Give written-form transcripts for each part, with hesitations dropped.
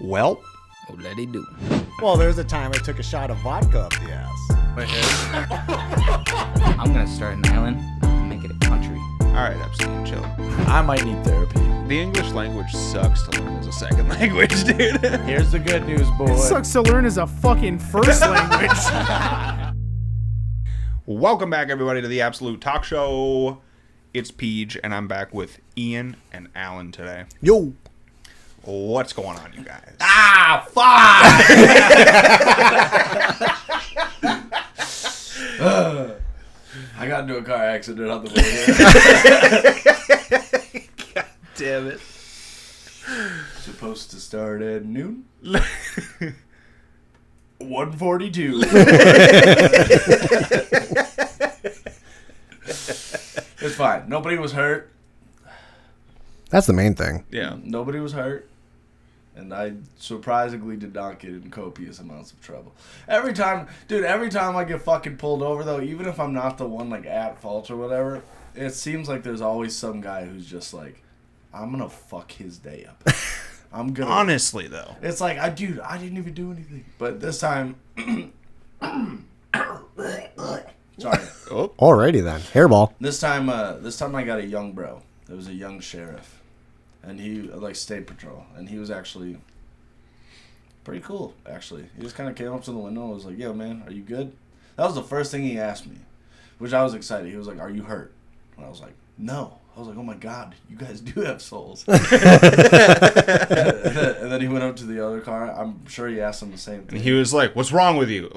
Well, Oh, let it do. well, there's a time I took a shot of vodka up the ass. My head. I'm gonna start an island and make it a country. Alright, Epstein, chill. I might need therapy. The English language sucks to learn as a second language, dude. Here's the good news, boy. It sucks to learn as a fucking first language. Welcome back, everybody, to the Absolute Talk Show. It's Peej, and I'm back with Ian and Alan today. Yo. What's going on, you guys? Ah, fuck! I got into a car accident on the way here. God damn it. Supposed to start at noon. 1:42. It's fine. Nobody was hurt. That's the main thing. Yeah. Nobody was hurt. And I surprisingly did not get in copious amounts of trouble. Every time I get fucking pulled over, though, even if I'm not the one, like, at fault or whatever, it seems like there's always some guy who's just like, I'm gonna fuck his day up. I'm gonna... Honestly, though. It's like, I didn't even do anything. But this time... Sorry. Oh. Alrighty then. Hairball. This time I got a young bro. There was a young sheriff. And he, like, state patrol. And he was actually pretty cool, actually. He just kind of came up to the window and was like, yo, man, are you good? That was the first thing he asked me, which I was excited. He was like, are you hurt? And I was like, no. I was like, oh, my God, you guys do have souls. And then he went up to the other car. I'm sure he asked him the same thing. And he was like, what's wrong with you?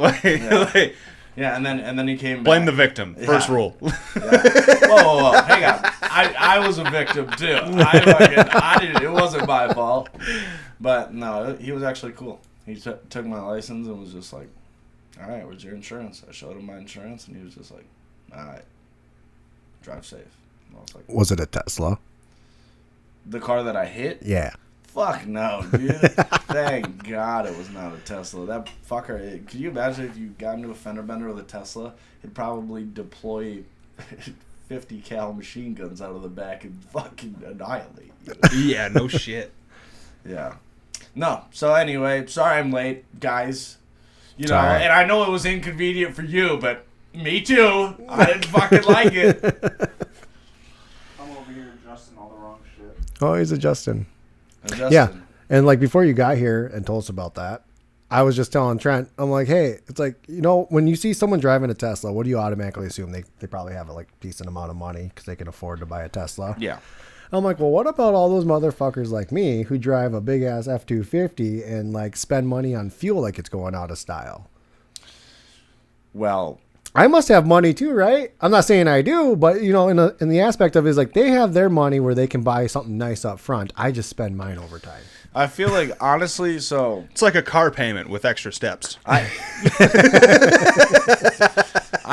Yeah, and then he came Blame back. the victim. First rule. Yeah. Whoa, hang on. I was a victim too. I didn't. It wasn't my fault. But no, he was actually cool. He took my license and was just like, "All right, where's your insurance?" I showed him my insurance, and he was just like, "All right, drive safe." And I was like, Was it a Tesla? "The car that I hit? Yeah. Fuck no, dude. Thank God it was not a Tesla. That fucker. Could you imagine if you got into a fender bender with a Tesla? It'd probably deploy 50 cal machine guns out of the back and fucking annihilate you. Yeah, no shit. Yeah. No. So anyway, sorry I'm late, guys. You know, Sorry. and I know it was inconvenient for you, but me too. I didn't fucking like it. I'm over here adjusting all the wrong shit. Oh, he's adjusting. Adjusted. Yeah. And like before you got here and told us about that, I was just telling Trent, I'm like, hey, it's like, you know, when you see someone driving a Tesla, what do you automatically assume? They probably have a like decent amount of money because they can afford to buy a Tesla. Yeah. I'm like, well, what about all those motherfuckers like me who drive a big ass F-250 and like spend money on fuel like it's going out of style? Well, I must have money too, right? I'm not saying I do, but you know, in the aspect of it is like they have their money where they can buy something nice up front. I just spend mine over time. I feel like, honestly, so... It's like a car payment with extra steps. I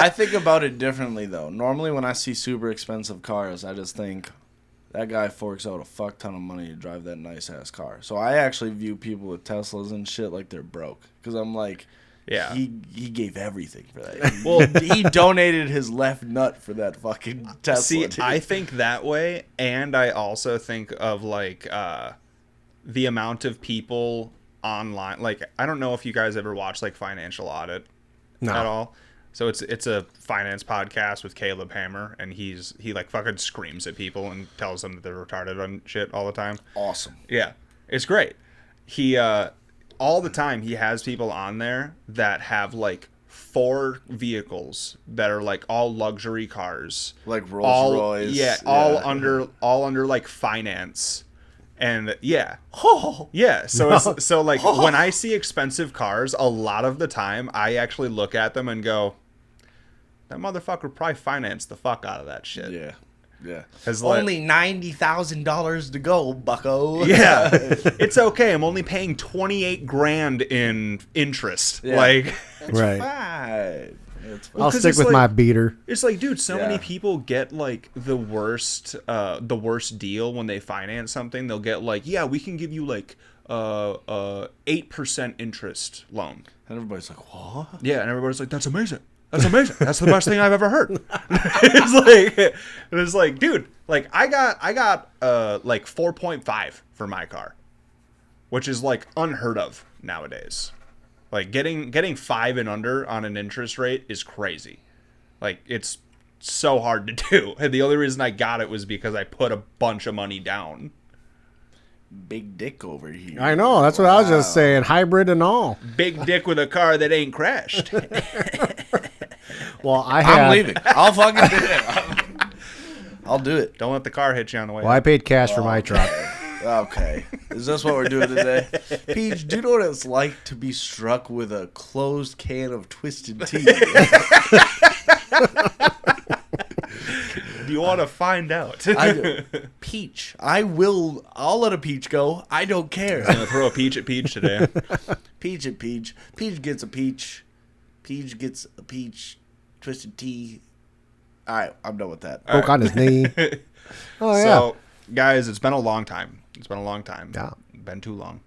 think about it differently, though. Normally, when I see super expensive cars, I just think that guy forks out a fuck ton of money to drive that nice-ass car. So I actually view people with Teslas and shit like they're broke. Because I'm like, Yeah. he gave everything for that. Well, he donated his left nut for that fucking Tesla. See, dude. I think that way, and I also think of, like, the amount of people online. Like, I don't know if you guys ever watch, like, Financial Audit at all. So it's a finance podcast with Caleb Hammer, and he like fucking screams at people and tells them that they're retarded on shit all the time. Awesome. Yeah, it's great. He all the time he has people on there that have like 4 vehicles that are like all luxury cars, Like Rolls Royce. Yeah, all under like finance. And yeah, so like when I see expensive cars, a lot of the time I actually look at them and go, that motherfucker probably financed the fuck out of that shit. Yeah. Yeah. Only $90,000 to go, bucko. Yeah, it's okay. I'm only paying $28,000 in interest. Yeah. Like, It's Right. fine. It's fine. I'll 'cause stick it's with like- my beater. it's like, dude, so many Yeah. people get like the worst deal when they finance something. They'll get like, yeah, we can give you like 8% interest loan. And everybody's like, what? Yeah, and everybody's like, that's amazing. That's amazing. That's the best thing I've ever heard. It's like, dude, like I got like 4.5 for my car, which is like unheard of nowadays. Like getting 5 and under on an interest rate is crazy. Like it's so hard to do. And the only reason I got it was because I put a bunch of money down. Big dick over here. I know. That's what I was just saying. Hybrid and all. Big dick with a car that ain't crashed. Well, I'm leaving. I'll fucking do it. I'll do it. Don't let the car hit you on the way. Well, I paid cash for my truck. Okay. Is this what we're doing today? Peej, do you know what it's like to be struck with a closed can of Twisted Tea? Do you want to find out? I do. Peach. I'll let a peach go. I don't care. I'm gonna throw a peach at Peej today. Peach at Peach. Peach gets a peach. Peach gets a peach. Twisted Tea. All right, I'm done with that. Poke on his knee. Oh, yeah. So, guys, it's been a long time. Yeah. Been too long.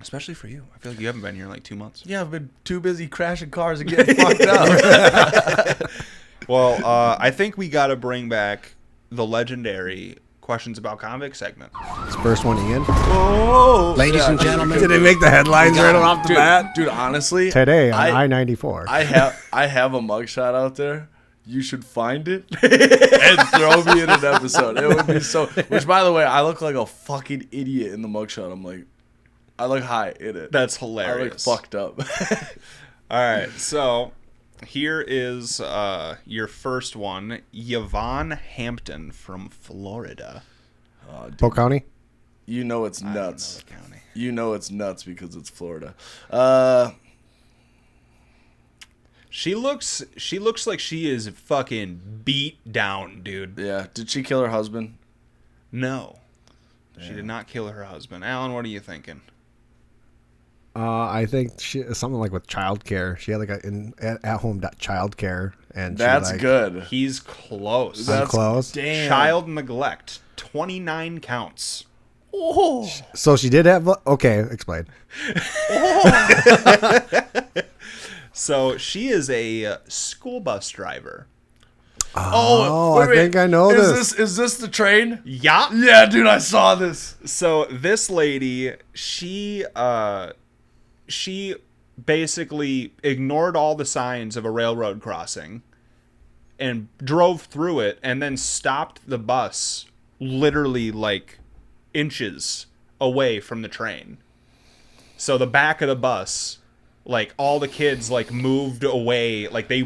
Especially for you. I feel like you haven't been here in like 2 months. Yeah, I've been too busy crashing cars and getting fucked up. Well, I think we got to bring back the legendary Questions About Convicts segment. This first one, Ian. Oh, Ladies and gentlemen. Did it make the headlines right off the bat? Dude, honestly, Today on I-94. I have a mugshot out there. You should find it and throw me in an episode. It would be so. Which, by the way, I look like a fucking idiot in the mugshot. I'm like, I look high in it. That's I look hilarious. fucked up. All right, so here is your first one. Yvonne Hampton from Florida. Polk County? You know it's I don't nuts. know the county. You know it's nuts because it's Florida. She looks like she is fucking beat down, dude. Yeah. Did she kill her husband? No. She did not kill her husband. Alan, what are you thinking? I think something like with childcare. She had like at-home childcare, and That's she, like, good. He's close. I'm close. Damn. Child neglect. 29 counts. Oh. So she did have. Okay, explain. So she is a school bus driver. Oh, I think I know this. Is this the train? Yeah. Yeah, dude, I saw this. So this lady, she basically ignored all the signs of a railroad crossing and drove through it and then stopped the bus literally like inches away from the train. So the back of the bus, like all the kids like moved away, like they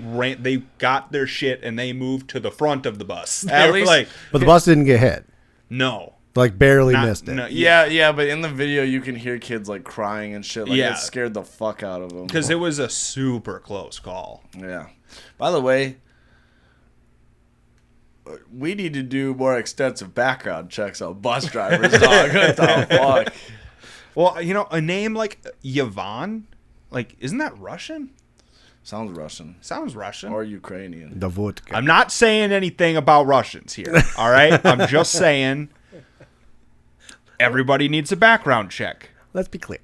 got their shit and they moved to the front of the bus. At They were least- like, But the bus didn't get hit. no. Like barely Not- missed it. no, Yeah, but in the video you can hear kids like crying and shit. Like Yeah. it scared the fuck out of them. Because it was a super close call. Yeah. By the way, we need to do more extensive background checks on bus drivers, dog. What the fuck? Well, you know, a name like Yvonne, like, isn't that Russian? Sounds Russian Sounds Russian. or Ukrainian. The vodka. I'm not saying anything about Russians here, all right? I'm just saying everybody needs a background check. Let's be clear.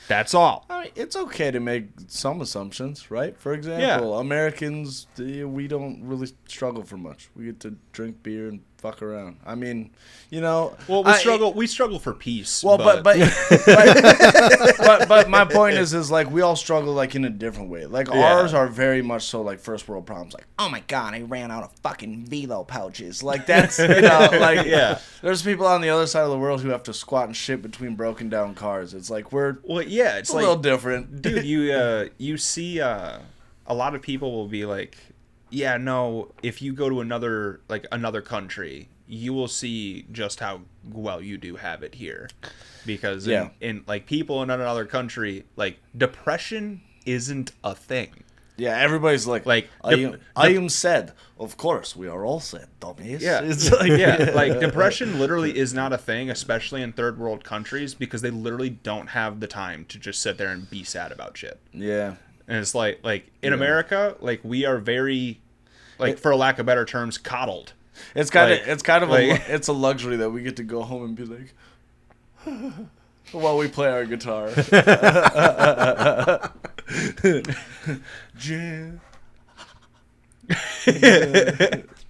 That's all. I mean, it's okay to make some assumptions, right? For example, Americans, we don't really struggle for much. We get to drink beer and fuck around. I mean, you know. Well, we struggle for peace. Well, but but my point is like we all struggle like in a different way. Like ours are very much so like first world problems. Like, oh my god, I ran out of fucking Velo pouches. Like that's like Yeah. There's people on the other side of the world who have to squat and shit between broken down cars. It's like we're well, yeah, it's a like, little different, dude, you see a lot of people will be like, yeah, no, if you go to another country, you will see just how well you do have it here, because in like people in another country, like depression isn't a thing. Yeah, everybody's like I am sad. Of course, we are all sad, dummies. Yeah, It's like, yeah, like depression literally is not a thing, especially in third world countries, because they literally don't have the time to just sit there and be sad about shit. Yeah. And it's like in America, like we are very, like for lack of better terms, coddled. It's kind of like- it's a luxury that we get to go home and be like while we play our guitar.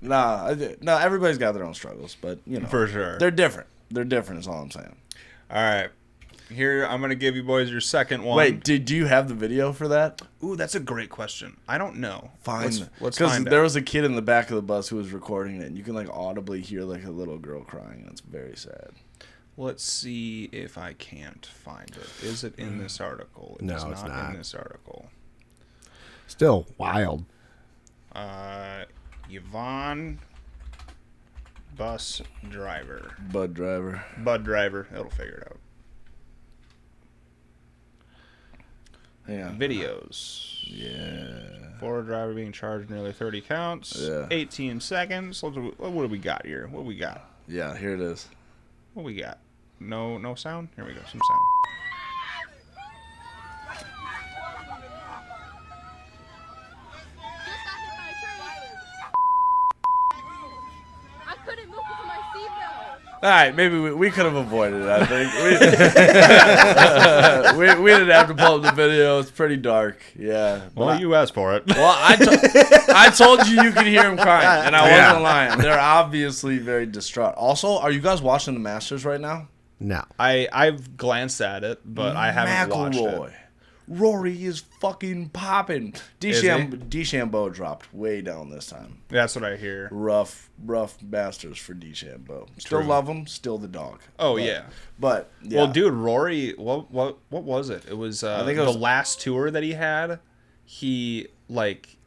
Nah, everybody's got their own struggles, but you know, For sure. they're different. They're different is all I'm saying. All right. here I'm gonna give you boys your second one. Wait, do you have the video for that? Ooh, that's a great question. I don't know. Fine. Let's Because find there out. was a kid in the back of the bus who was recording it, and you can like audibly hear like a little girl crying. It's very sad. Let's see if I can't find it. Is it in this article? It No, is it's not. in this article. Still wild. Yvonne, bus driver. Bud driver. Bud driver. It'll figure it out. Yeah. Videos. Yeah. Florida driver being charged nearly 30 counts. Yeah. 18 seconds. What do we got here? What we got? Yeah, here it is. What we got? No sound? Here we go. Some sound. Just got hit by a train. I couldn't move because of my seatbelt. All right, maybe we could have avoided it, I think. We didn't have to pull up the video. It's pretty dark. Yeah. Well, you asked for it. Well, I told you could hear him crying, and I wasn't lying. They're obviously very distraught. Also, are you guys watching the Masters right now? No. I've glanced at it, but I haven't watched it. Rory is fucking popping. Is he? DeChambeau dropped way down this time. That's what I hear. Rough Masters for DeChambeau. Still True. love him. Still the dog. Oh, But- yeah. But yeah. Well, dude, Rory, what was it? It was I think it was the last tour that he had. I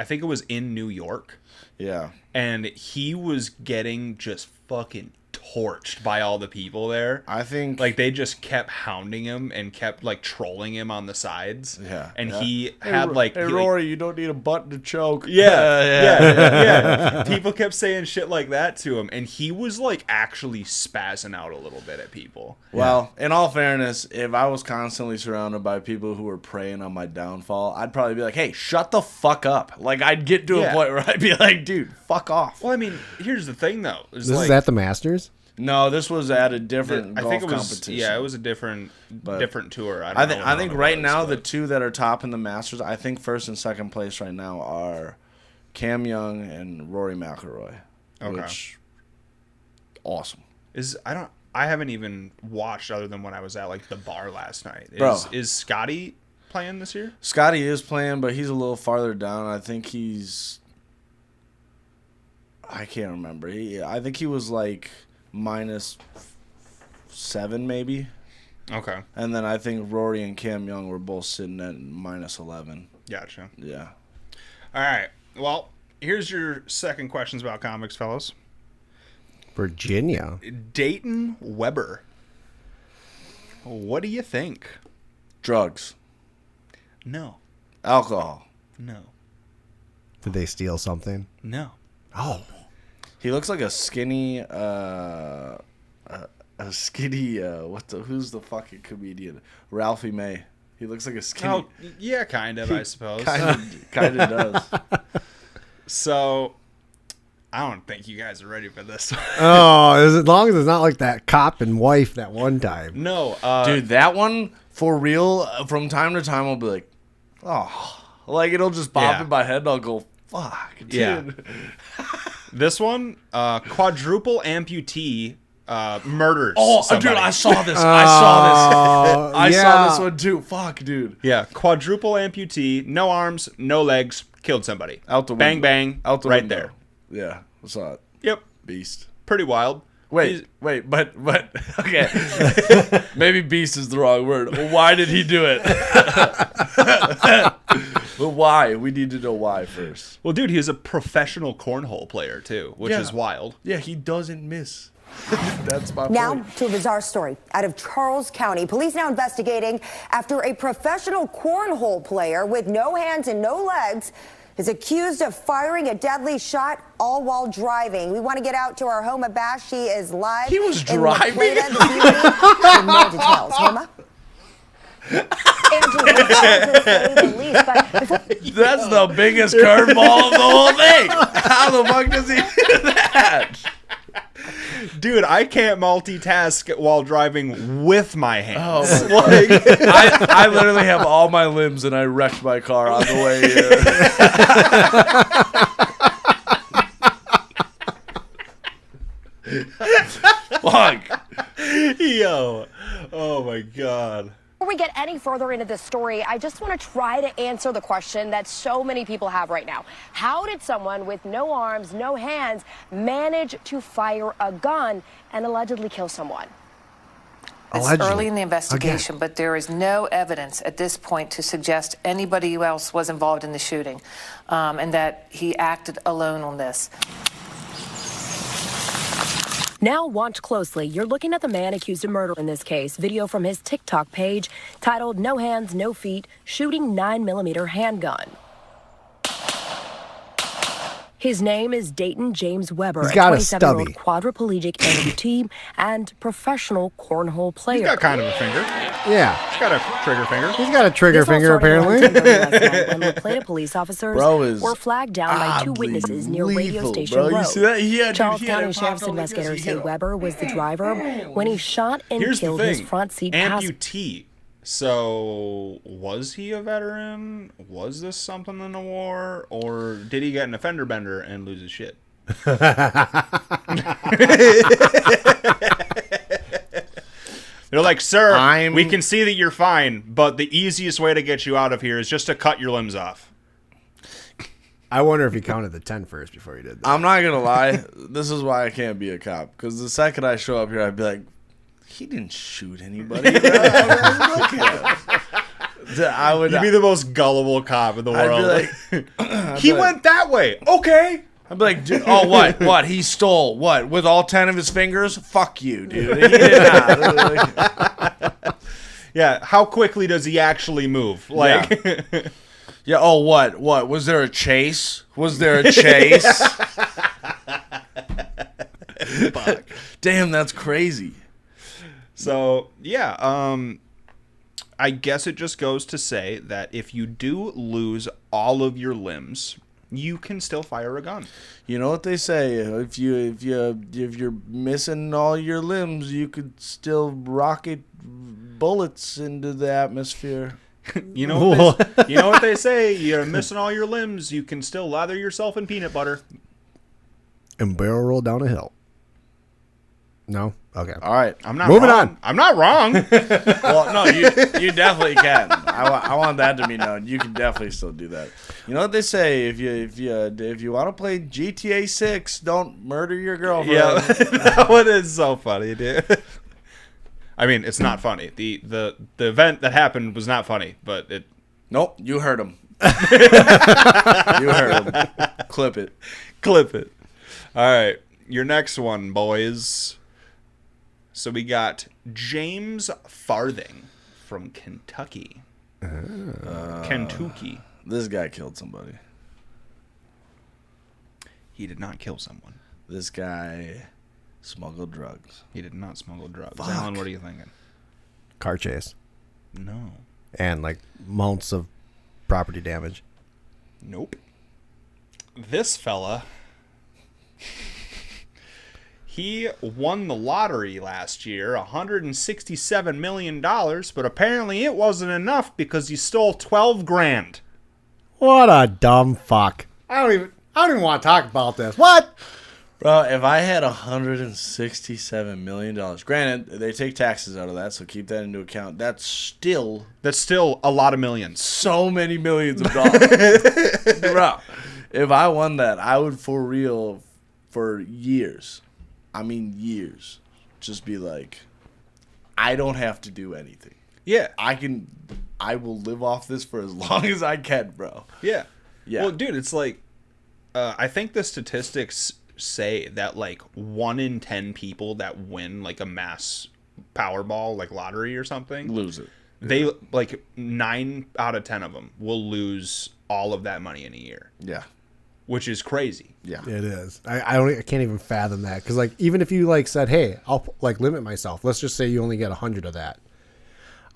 think it was in New York, Yeah. and he was getting just fucking torched by all the people there. I think Like, they just kept hounding him and kept like trolling him on the sides. Yeah, and yeah. he had like, Hey, he, like- Rory, you don't need a button to choke. yeah. People kept saying shit like that to him, and he was like actually spazzing out a little bit at people. Well, in all fairness, if I was constantly surrounded by people who were preying on my downfall, I'd probably be like, hey, shut the fuck up. Like, I'd get to a Yeah. point where I'd be like, dude, fuck off. Well, I mean, here's the thing though. Is This like, is at the Masters? No, this was at a different I golf think it was competition. yeah, it was a different tour. I don't know I think what right it now was, the but- two that are top in the Masters, I think first and second place right now are Cam Young and Rory McIlroy. Okay. Which awesome. I haven't even watched other than when I was at like the bar last night. Bro. Is Scotty playing this year? Scotty is playing, but he's a little farther down. I think I can't remember. I think he was like -7 maybe. Okay, And then I think Rory and Cam Young were both sitting at -11. gotcha. Yeah. All right. Well, here's your second questions about comics, fellas. Virginia. Dayton Weber. What do you think? Drugs. No. Alcohol. No. Did they steal something? No. Oh. He looks like a skinny who's the fucking comedian? Ralphie May. He looks like a skinny Oh, yeah, kind of, I suppose. kind of does. So, I don't think you guys are ready for this. Oh, as long as it's not like that cop and wife that one time. No, Dude, that one for real. From time to time, I'll be like, oh, like it'll just pop Yeah. in my head. And I'll go, fuck, dude. Yeah. This one, quadruple amputee murders. Oh, somebody. dude, I saw this. I yeah. saw this one too. Fuck, dude. Yeah, quadruple amputee, no arms, no legs, killed somebody. Out the bang window. bang, Out the right window. there. Yeah, I saw it. Yep, Beast. pretty wild. Wait, but okay. Maybe beast is the wrong word. Why did he do it? But why? We need to know why first. Well, dude, he was a professional cornhole player too, which Yeah. is wild. Yeah, he doesn't miss. That's my Now point. to a bizarre story out of Charles County. Police now investigating after a professional cornhole player with no hands and no legs is accused of firing a deadly shot all while driving. We want to get out to our Homa Bash. She is live. He was in driving? La Plata this evening for more details. Homa? Andrew, to say the least, but before That's the biggest curveball of the whole thing. How the fuck does he do that? Dude, I can't multitask while driving with my hands. Oh my I literally have all my limbs and I wrecked my car on the way here. Fuck. Yo. Oh my god. Before we get any further into this story, I just want to try to answer the question that so many people have right now. How did someone with no arms, no hands, manage to fire a gun and allegedly kill someone? It's early in the investigation, but there is no evidence at this point to suggest anybody else was involved in the shooting, and that he acted alone on this. Now watch closely. You're looking at the man accused of murder in this case. Video from his TikTok page titled "No Hands, No Feet, Shooting 9mm Handgun." His name is Dayton James Weber, a He's got a 27-year-old stubby. quadriplegic amputee and professional cornhole player. He's got kind of a finger. Yeah. He's got a trigger finger. He's got a trigger This all finger, started around apparently. 10:30 last night when La Plata police officers Bro is were flagged down by two oddly witnesses near Radio lethal, Station bro. You Road. see that? Dude, Charles he had County it Sheriff's popped up like this. investigators He say hit him. Weber was the driver when he shot and Here's the killed his thing. front seat passenger. Amputee. So, was he a veteran? Was this something in the war? Or did he get an offender bender and lose his shit? They're like, sir, we can see that you're fine, but the easiest way to get you out of here is just to cut your limbs off. I wonder if he counted the 10 first before he did that. I'm not gonna lie. This is why I can't be a cop. Because the second I show up here, I'd be like, he didn't shoot anybody. Look at him. I would. You'd be the most gullible cop in the world. I'd be like, he went that way. Okay. I'd be like, dude, oh, what? What? He stole what? With all 10 of his fingers? Fuck you, dude. He did not. Yeah. How quickly does he actually move? Like, Yeah. Oh, what? What? Was there a chase? Was there a chase? Fuck. Damn, that's crazy. So yeah. I guess it just goes to say that if you do lose all of your limbs, you can still fire a gun. You know what they say? If you're missing all your limbs, you could still rocket bullets into the atmosphere. You know what they say? You're missing all your limbs. You can still lather yourself in peanut butter. And barrel roll down a hill. No? Okay. All right. I'm not Moving wrong. on. I'm not wrong. Well, no, you definitely can. I want that to be known. You can definitely still do that. You know what they say? If you want to play GTA 6, don't murder your girlfriend. Yeah, that one is so funny, dude. I mean, it's not funny. The event that happened was not funny, but it. Nope, you heard him. You heard him. Clip it. Clip it. All right, your next one, boys. So we got James Farthing from Kentucky. Kentucky. This guy killed somebody. He did not kill someone. This guy smuggled drugs. He did not smuggle drugs. Fuck. Alan, what are you thinking? Car chase. No. And like months of property damage. Nope. This fella, he won the lottery last year, $167 million, but apparently it wasn't enough because he stole 12 grand. What a dumb fuck. I don't even want to talk about this. What? Bro, if I had $167 million, granted, they take taxes out of that, so keep that into account. That's still a lot of millions. So many millions of dollars. Bro, if I won that, I would for real, for years, just be like, I don't have to do anything. Yeah. I will live off this for as long as I can, bro. Yeah. Yeah. Well, dude, it's like, I think the statistics say that like 1 in 10 people that win like a mass Powerball, like lottery or something, lose it. They like 9 out of 10 of them will lose all of that money in a year. Yeah. Which is crazy. Yeah. It is. I can't even fathom that. Because like, even if you like said, hey, I'll like limit myself. Let's just say you only get 100 of that.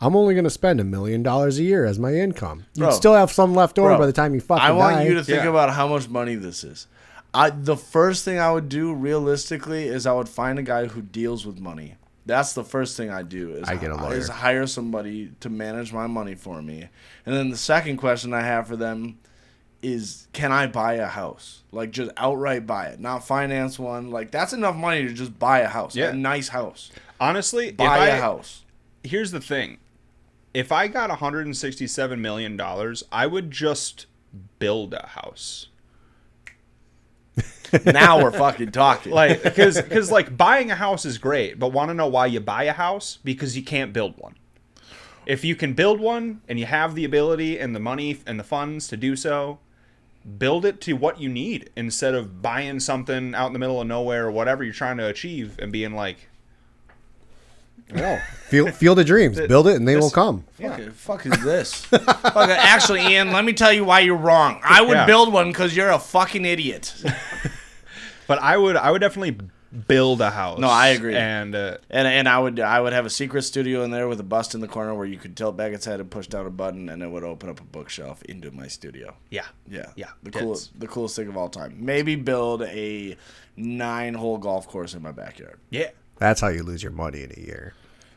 I'm only going to spend $1 million a year as my income. You'd Bro, still have some left over by the time you fucking die. I want you to think about how much money this is. The first thing I would do realistically is I would find a guy who deals with money. That's the first thing I do is I get a lawyer. Is hire somebody to manage my money for me. And then the second question I have for them is, can I buy a house? Like, just outright buy it, not finance one. Like, that's enough money to just buy a house, Yeah. a nice house. Honestly, Buy a house. here's the thing. If I got $167 million, I would just build a house. Now we're fucking talking. Like, because like buying a house is great, but want to know why you buy a house? Because you can't build one. If you can build one and you have the ability and the money and the funds to do so, build it to what you need instead of buying something out in the middle of nowhere or whatever you're trying to achieve and being like, no, feel the dreams, build it, and they will come. Fuck is this? Actually, Ian, let me tell you why you're wrong. I would build one because you're a fucking idiot. But I would definitely build a house. No, I agree. And I would have a secret studio in there with a bust in the corner where you could tilt back its head and push down a button, and it would open up a bookshelf into my studio. Yeah. The coolest thing of all time. Maybe build a 9-hole golf course in my backyard. Yeah. That's how you lose your money in a year.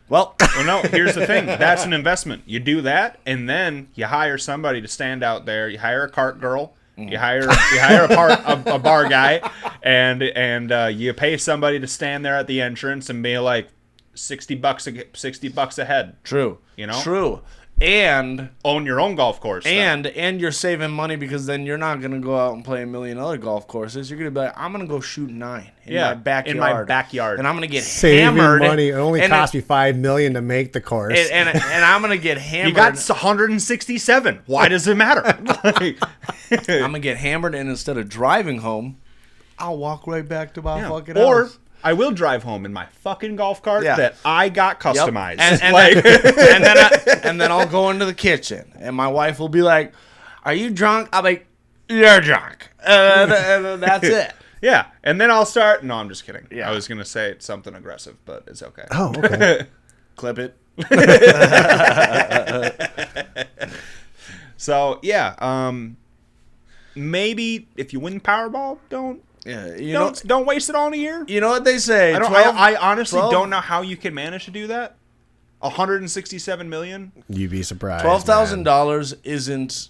Well, no, here's the thing. That's an investment. You do that, and then you hire somebody to stand out there. You hire a cart girl. You hire a bar guy, and you pay somebody to stand there at the entrance and be like $60 a head. True. You know? True. And own your own golf course. And you're saving money because then you're not gonna go out and play a million other golf courses. You're gonna be like, I'm gonna go shoot 9 in my backyard. And I'm gonna get hammered. Money. It only cost me $5 million to make the course. And I'm gonna get hammered. You got 167. Why does it matter? I'm gonna get hammered, and instead of driving home, I'll walk right back to my fucking house. Or I will drive home in my fucking golf cart that I got customized. Yep. And then I'll go into the kitchen, and my wife will be like, "Are you drunk?" I'll be like, "You're drunk." And that's it. Yeah, and then I'll start. No, I'm just kidding. Yeah. I was gonna say something aggressive, but it's okay. Oh, okay. Clip it. So yeah, maybe if you win Powerball, don't waste it all in a year. You know what they say? I honestly don't know how you can manage to do that. $167 million. You'd be surprised. $12,000 isn't.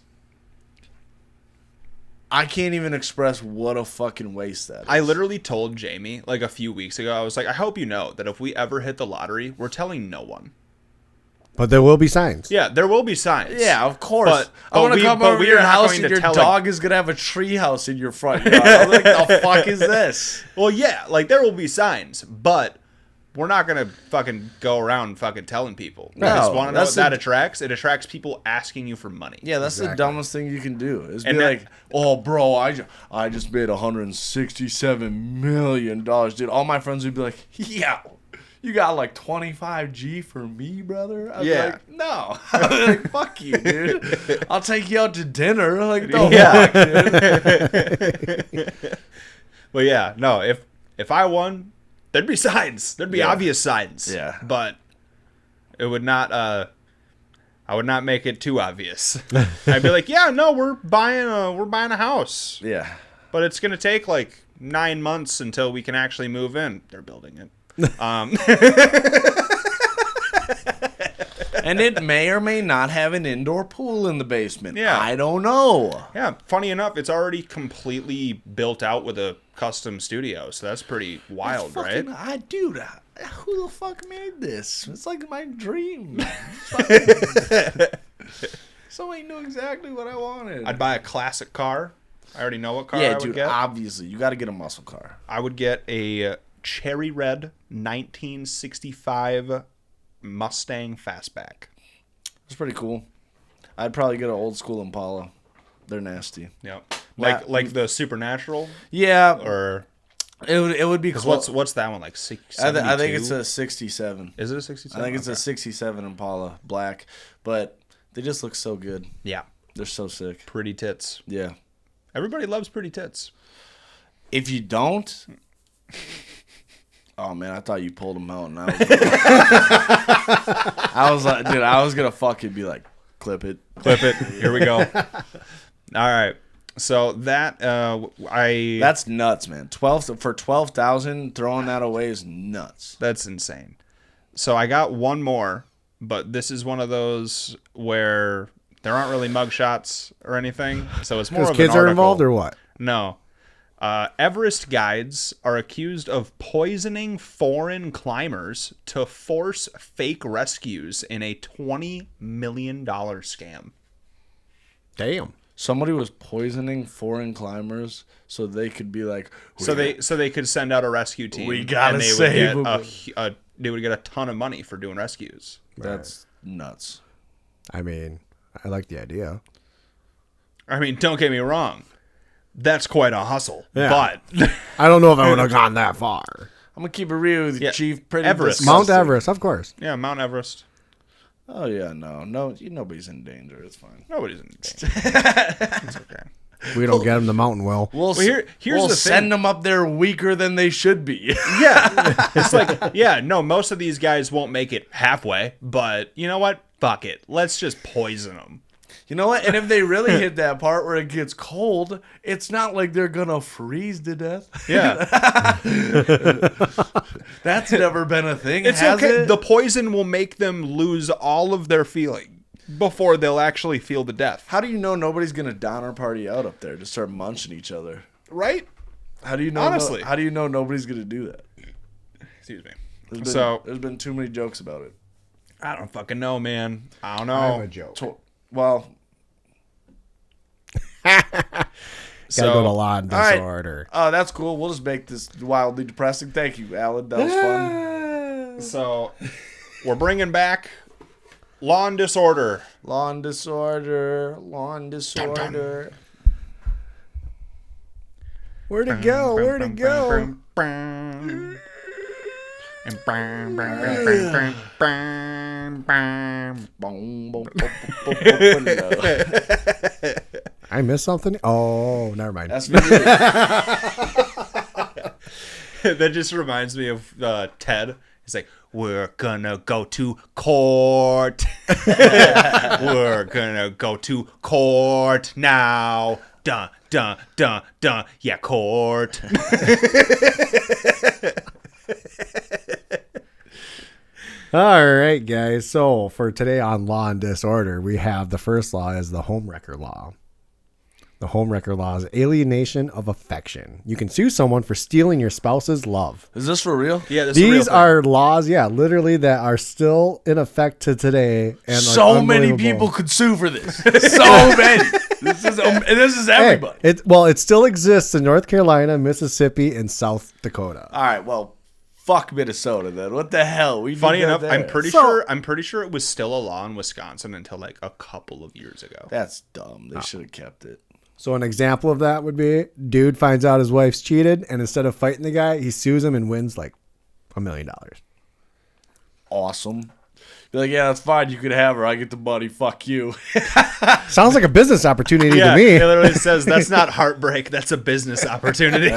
I can't even express what a fucking waste that is. I literally told Jamie like a few weeks ago. I was like, I hope you know that if we ever hit the lottery, we're telling no one. But there will be signs. Yeah, there will be signs. Yeah, of course. But I want to come over to your house and your dog is going to have a tree house in your front yard. I'm like, the fuck is this? Well, yeah, like there will be signs, but we're not going to fucking go around fucking telling people. No, I just want to know what that attracts. It attracts people asking you for money. Yeah, that's the dumbest thing you can do. Is be like, oh, bro, I just made $167 million. Dude, all my friends would be like, yeah. You got like 25G for me, brother? I'd be like, no. I'd be like, fuck you, dude. I'll take you out to dinner. Like, no, fuck, dude. Well, yeah, no, if I won, there'd be signs. There'd be obvious signs. Yeah. But it would not, I would not make it too obvious. I'd be like, yeah, no, we're buying a house. Yeah. But it's going to take like 9 months until we can actually move in. They're building it. And it may or may not have an indoor pool in the basement. Yeah. I don't know. Yeah, funny enough, it's already completely built out with a custom studio, so that's pretty wild, right? Dude, who the fuck made this? It's like my dream. Somebody knew exactly what I wanted. I'd buy a classic car. I already know what car I would dude, get. Obviously. You got to get a muscle car. I would get a cherry red 1965 Mustang Fastback. That's pretty cool. I'd probably get an old school Impala. They're nasty. Yep. Like the Supernatural? Yeah. Or it would be close. What's that one like? I think it's a 67. Is it a 67? I think it's a 67 Impala black, but they just look so good. Yeah. They're so sick. Pretty tits. Yeah. Everybody loves pretty tits. If you don't, oh man, I thought you pulled them out, and I was like, dude, I was gonna fucking be like, clip it. Here we go. All right, so that's nuts, man. 12,000, throwing that away is nuts. That's insane. So I got one more, but this is one of those where there aren't really mugshots or anything, so it's more of kids an are article. involved or what? No. Everest guides are accused of poisoning foreign climbers to force fake rescues in a $20 million scam. Damn. Somebody was poisoning foreign climbers so they could be like, So they could send out a rescue team. We gotta and they save would them. get they would get a ton of money for doing rescues. That's nuts. I mean, I like the idea. I mean, don't get me wrong. That's quite a hustle. Yeah. But I don't know if I would have gone that far. I'm gonna keep it real with you, Yeah, Chief. Pretty Everest. Mount disgusting. Everest, of course. yeah, Mount Everest. Oh yeah, no, nobody's in danger. It's fine. Nobody's in danger. It's okay. We don't get them the mountain well. We'll, here's we'll the send thing. them up there weaker than they should be. Yeah. It's like, yeah, no, most of these guys won't make it halfway, but you know what? Fuck it. Let's just poison them. You know what? And if they really hit that part where it gets cold, it's not like they're gonna freeze to death. Yeah. That's never been a thing. It's has okay. it? The poison will make them lose all of their feeling before they'll actually feel the death. How do you know nobody's gonna Donner party out up there? Just start munching each other. Right? How do you know? Honestly. How do you know nobody's gonna do that? Excuse me. There's been too many jokes about it. I don't fucking know, man. I don't know. I have a joke. Well, Gotta go to law and all right. disorder. Oh, that's cool. We'll just make this wildly depressing. Thank you, Alan. That was fun. So we're bringing back Law and Disorder. Law and disorder. Law and disorder. Where'd it go? Where'd it go? Boom, boom, boom, boom, boom, boom. I missed something? Oh, never mind. That's me. That just reminds me of Ted. He's like, we're gonna go to court. We're gonna go to court now. Dun, dun, dun, dun. Yeah, court. All right, guys. So for today on Law and Disorder, we have the first law is the homewrecker law. The homewrecker law is alienation of affection. You can sue someone for stealing your spouse's love. Is this for real? Yeah, this is a real These thing. are laws, literally that are still in effect to today. And So many people could sue for this. So many. This is everybody. It still exists in North Carolina, Mississippi, and South Dakota. All right. Well, fuck Minnesota then. What the hell? We Funny did that enough, there. I'm pretty sure it was still a law in Wisconsin until like a couple of years ago. That's dumb. They should have kept it. So an example of that would be, dude finds out his wife's cheated, and instead of fighting the guy, he sues him and wins like $1 million. Awesome. You're like, yeah, that's fine. You could have her. I get the money. Fuck you. Sounds like a business opportunity Yeah, to me. it literally says that's not heartbreak, that's a business opportunity.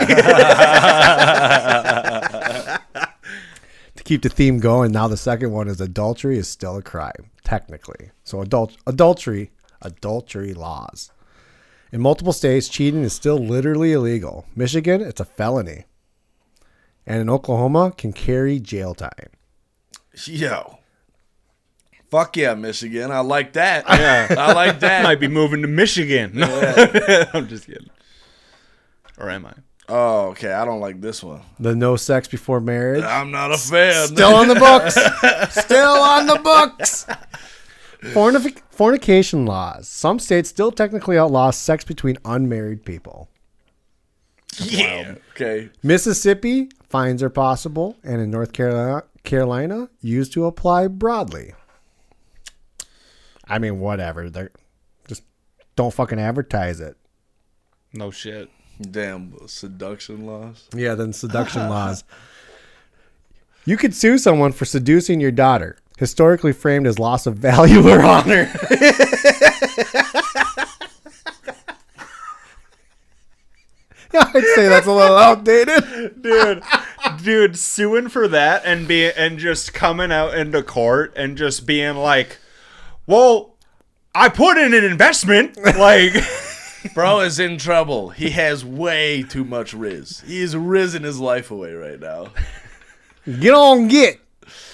To keep the theme going, now the second one is adultery is still a crime, technically. So adultery laws. In multiple states, cheating is still literally illegal. Michigan, it's a felony. And in Oklahoma, can carry jail time. Yo. Fuck yeah, Michigan. I like that. Yeah. I like that. Might be moving to Michigan. No, I'm just kidding. Or am I? Oh, okay. I don't like this one. The no sex before marriage. I'm not a fan. Still on the books. Still on the books. Fornication laws. Some states still technically outlaw sex between unmarried people. Yeah. Okay. Mississippi, fines are possible, and in North Carolina, used to apply broadly. I mean, whatever. They're just don't fucking advertise it. No shit. Damn seduction laws. Yeah, then seduction laws. You could sue someone for seducing your daughter, historically framed as loss of value or honor. I'd say that's a little outdated. Dude, suing for that and just coming out into court and just being like, well, I put in an investment. Like, bro is in trouble. He has way too much riz. He is rizzing his life away right now. Get on, get.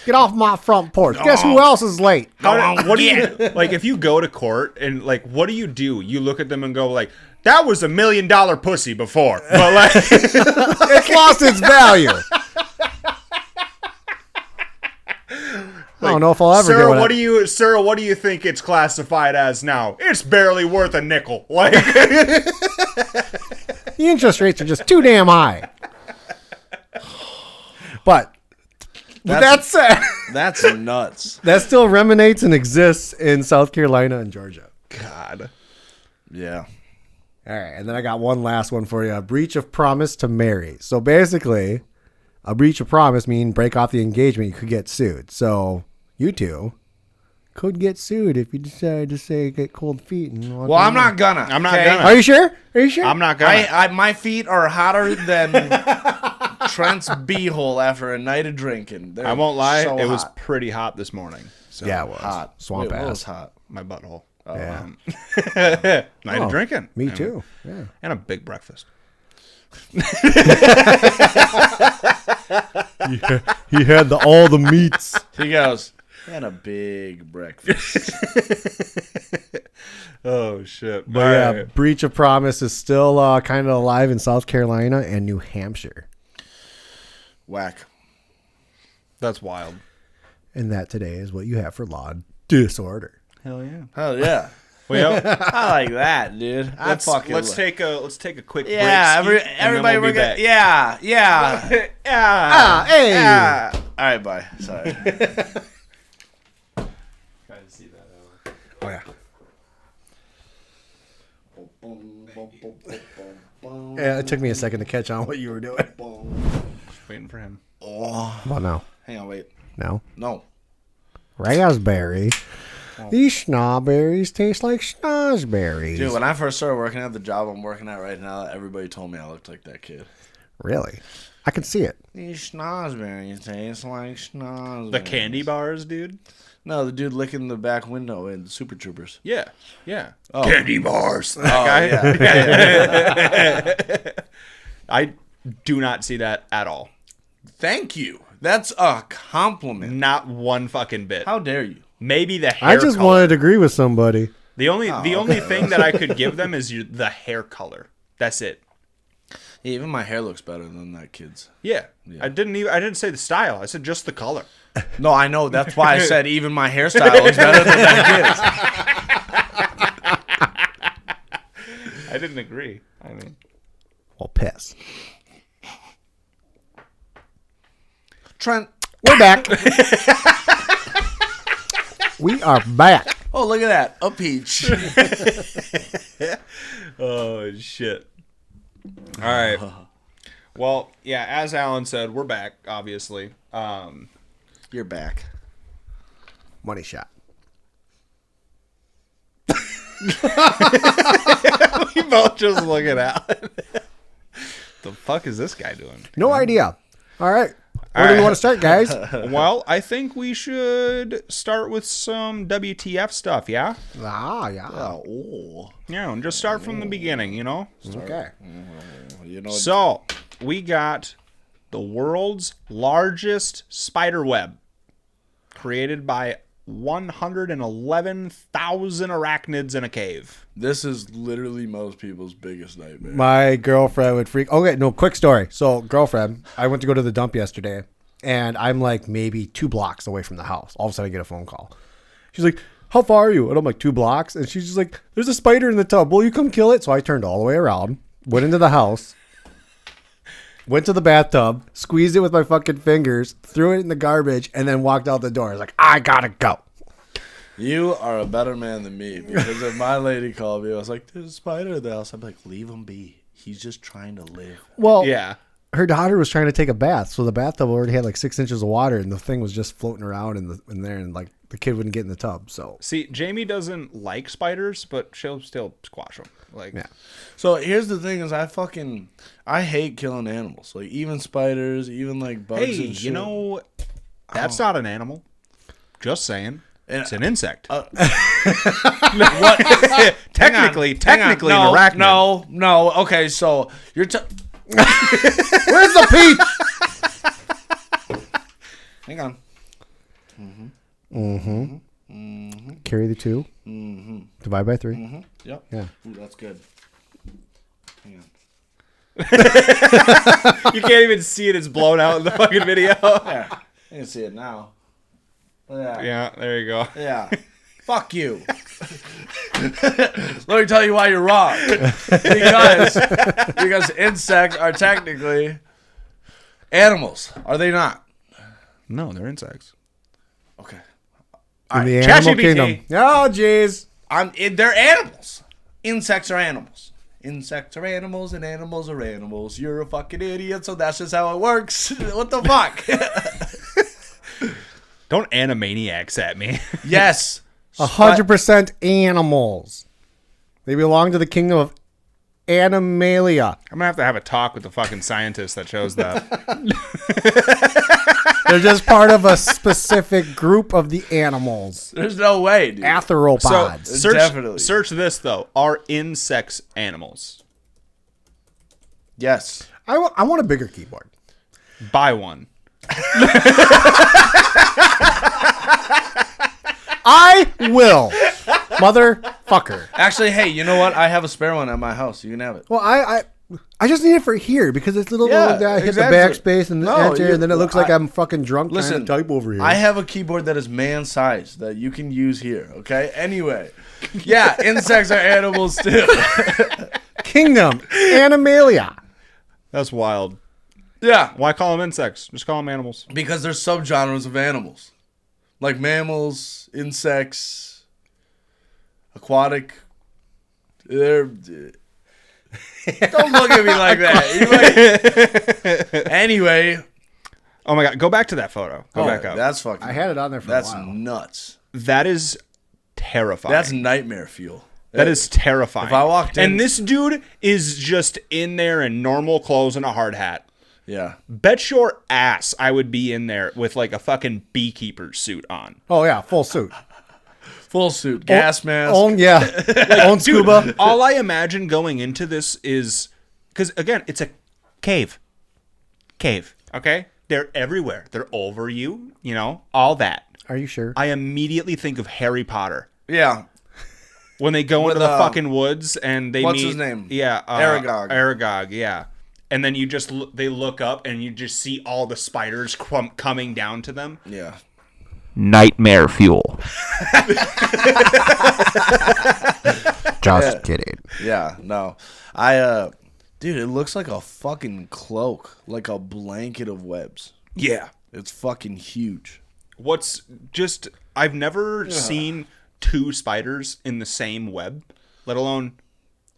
Get off my front porch. Guess who else is late? What do you like if you go to court and like what do? You look at them and go like, that was $1 million pussy before, but like It's lost its value. I don't know if I'll ever sir, get one. what do you think it's classified as now? It's barely worth a nickel. Like The interest rates are just too damn high. But that said, That's nuts. that still remanates and exists in South Carolina and Georgia. God. Yeah. All right, and then I got one last one for you. A breach of promise to marry. So basically, a breach of promise means break off the engagement. You could get sued. So you two could get sued if you decide to say get cold feet. And Well, I'm not gonna. I'm not okay? gonna. Are you sure? Are you sure? I'm not gonna. My feet are hotter than Trent's beehole after a night of drinking. They're I won't lie. so It was hot. pretty hot this morning. So Yeah, it was. hot. Swamp Wait, what ass. was hot? my butthole. Yeah. Night Oh, of drinking. Me And- too. Yeah. And a big breakfast. He had all the meats. He goes, and a big breakfast. Oh shit! But yeah, breach of promise is still kind of alive in South Carolina and New Hampshire. Whack. That's wild. And that today is what you have for law disorder. Hell yeah. Hell yeah. Well, I like that, dude. let's take a quick Yeah, break. everybody, we're back. good. Yeah, yeah. Hey. All right, bye. Sorry. Trying to see that out. Oh yeah. Yeah, it took me a second to catch on what you were doing. Just waiting for him. Well, no. Hang on, wait. No. No. Raspberry. These schnawberries taste like schnozberries. Dude, when I first started working at the job I'm working at right now, everybody told me I looked like that kid. Really? I can see it. These schnozberries taste like schnozberries. The candy bars, dude. No, the dude licking the back window in Super Troopers. Yeah, yeah. Oh. Candy bars. Oh, yeah. I do not see that at all. Thank you. That's a compliment. Not one fucking bit. How dare you? Maybe the hair. I just color. wanted to agree with somebody. The only thing that I could give them is the hair color. That's it. Yeah, even my hair looks better than that kid's. Yeah. I didn't say the style. I said just the color. No, I know. That's why I said even my hairstyle looks better than that kid's. I didn't agree. I mean, Well, piss. Trent. We're back. We are back. Oh, look at that. A peach. oh shit. All right. Well, yeah, as Alan said, we're back, obviously. You're back. Money shot. We both just look at Alan. The fuck is this guy doing? No idea. All right. Where do we want to start, guys? Well, I think we should start with some WTF stuff, yeah? Yeah. Oh. Yeah, and just start from the beginning, you know? Okay. You know. So, we got the world's largest spider web created by 111,000 arachnids in a cave. This is literally most people's biggest nightmare. My girlfriend would freak. Okay, no, quick story. So, girlfriend, I went to go to the dump yesterday, and I'm like maybe 2 blocks away from the house. All of a sudden, I get a phone call. She's like, "How far are you?" And I'm like, 2 blocks. And she's just like, "There's a spider in the tub. Will you come kill it?" So I turned all the way around, went into the house, went to the bathtub, squeezed it with my fucking fingers, threw it in the garbage, and then walked out the door. I was like, I gotta go. You are a better man than me, because if my lady called me, I was like, "There's a spider in the house." I'm like, "Leave him be. He's just trying to live." Well, Yeah. her daughter was trying to take a bath, so the bathtub already had like 6 inches of water, and the thing was just floating around in there, and like the kid wouldn't get in the tub. So See, Jamie doesn't like spiders, but she'll still squash them. Like, yeah, So here's the thing: is I hate killing animals, like even spiders, even like bugs. hey, and shit. you know, that's not an animal. Just saying. It's an insect. Technically, Hang on. an No, arachnid. no. Okay, so you're. where's the peach? Hang on. Carry the 2. Divide by 3. Yep. Yeah. Ooh, that's good. Hang on. You can't even see it. It's blown out in the fucking video. Yeah. You can see it now. Yeah. Yeah, there you go. Yeah. Fuck you. Let me tell you why you're wrong. Because insects are technically animals, are they not? No, they're insects. Okay. In the animal ChatGPT. kingdom. Oh, jeez. They're animals. Insects are animals. Insects are animals and animals are animals. You're a fucking idiot, so that's just how it works. What the fuck? Don't Animaniacs at me. Yes. 100% animals. They belong to the kingdom of Animalia. I'm going to have a talk with the fucking scientist that chose that. They're just part of a specific group of the animals. There's no way, dude. Arthropods. So Definitely. search this, though. Are insects animals? Yes. I want a bigger keyboard. Buy one. I will. Motherfucker. Actually, hey, you know what? I have a spare one at my house. You can have it. Well, I just need it for here because it's little. Yeah, I hit exactly. the backspace and the enter, and then it looks like I'm fucking drunk Listen, trying to type over here. I have a keyboard that is man-sized that you can use here, okay? Anyway. Yeah, insects are animals too. Kingdom Animalia. That's wild. Yeah. Why call them insects? Just call them animals. Because there's subgenres of animals. Like mammals, insects, aquatic. They're... Don't look at me like that. Anyway. Oh my God. Go back to that photo. Go back up. That's fucking... I had it on there for a while. That's nuts. That is terrifying. That's nightmare fuel. That is terrifying. If I walked in... And this dude is just in there in normal clothes and a hard hat. Yeah. Bet your ass I would be in there with like a fucking beekeeper suit on. Oh yeah, full suit. Full suit, gas mask. Own scuba. Dude, all I imagine going into this is... Because, again, it's a cave. Okay? They're everywhere. They're over you, you know, all that. Are you sure? I immediately think of Harry Potter. Yeah. When they go into the fucking woods and they what's meet... his name? Yeah. Aragog, yeah. And then they look up and you just see all the spiders coming down to them. Yeah. Nightmare fuel. Just kidding. Yeah, no. Dude, it looks like a fucking cloak. Like a blanket of webs. Yeah. It's fucking huge. I've never seen 2 spiders in the same web, let alone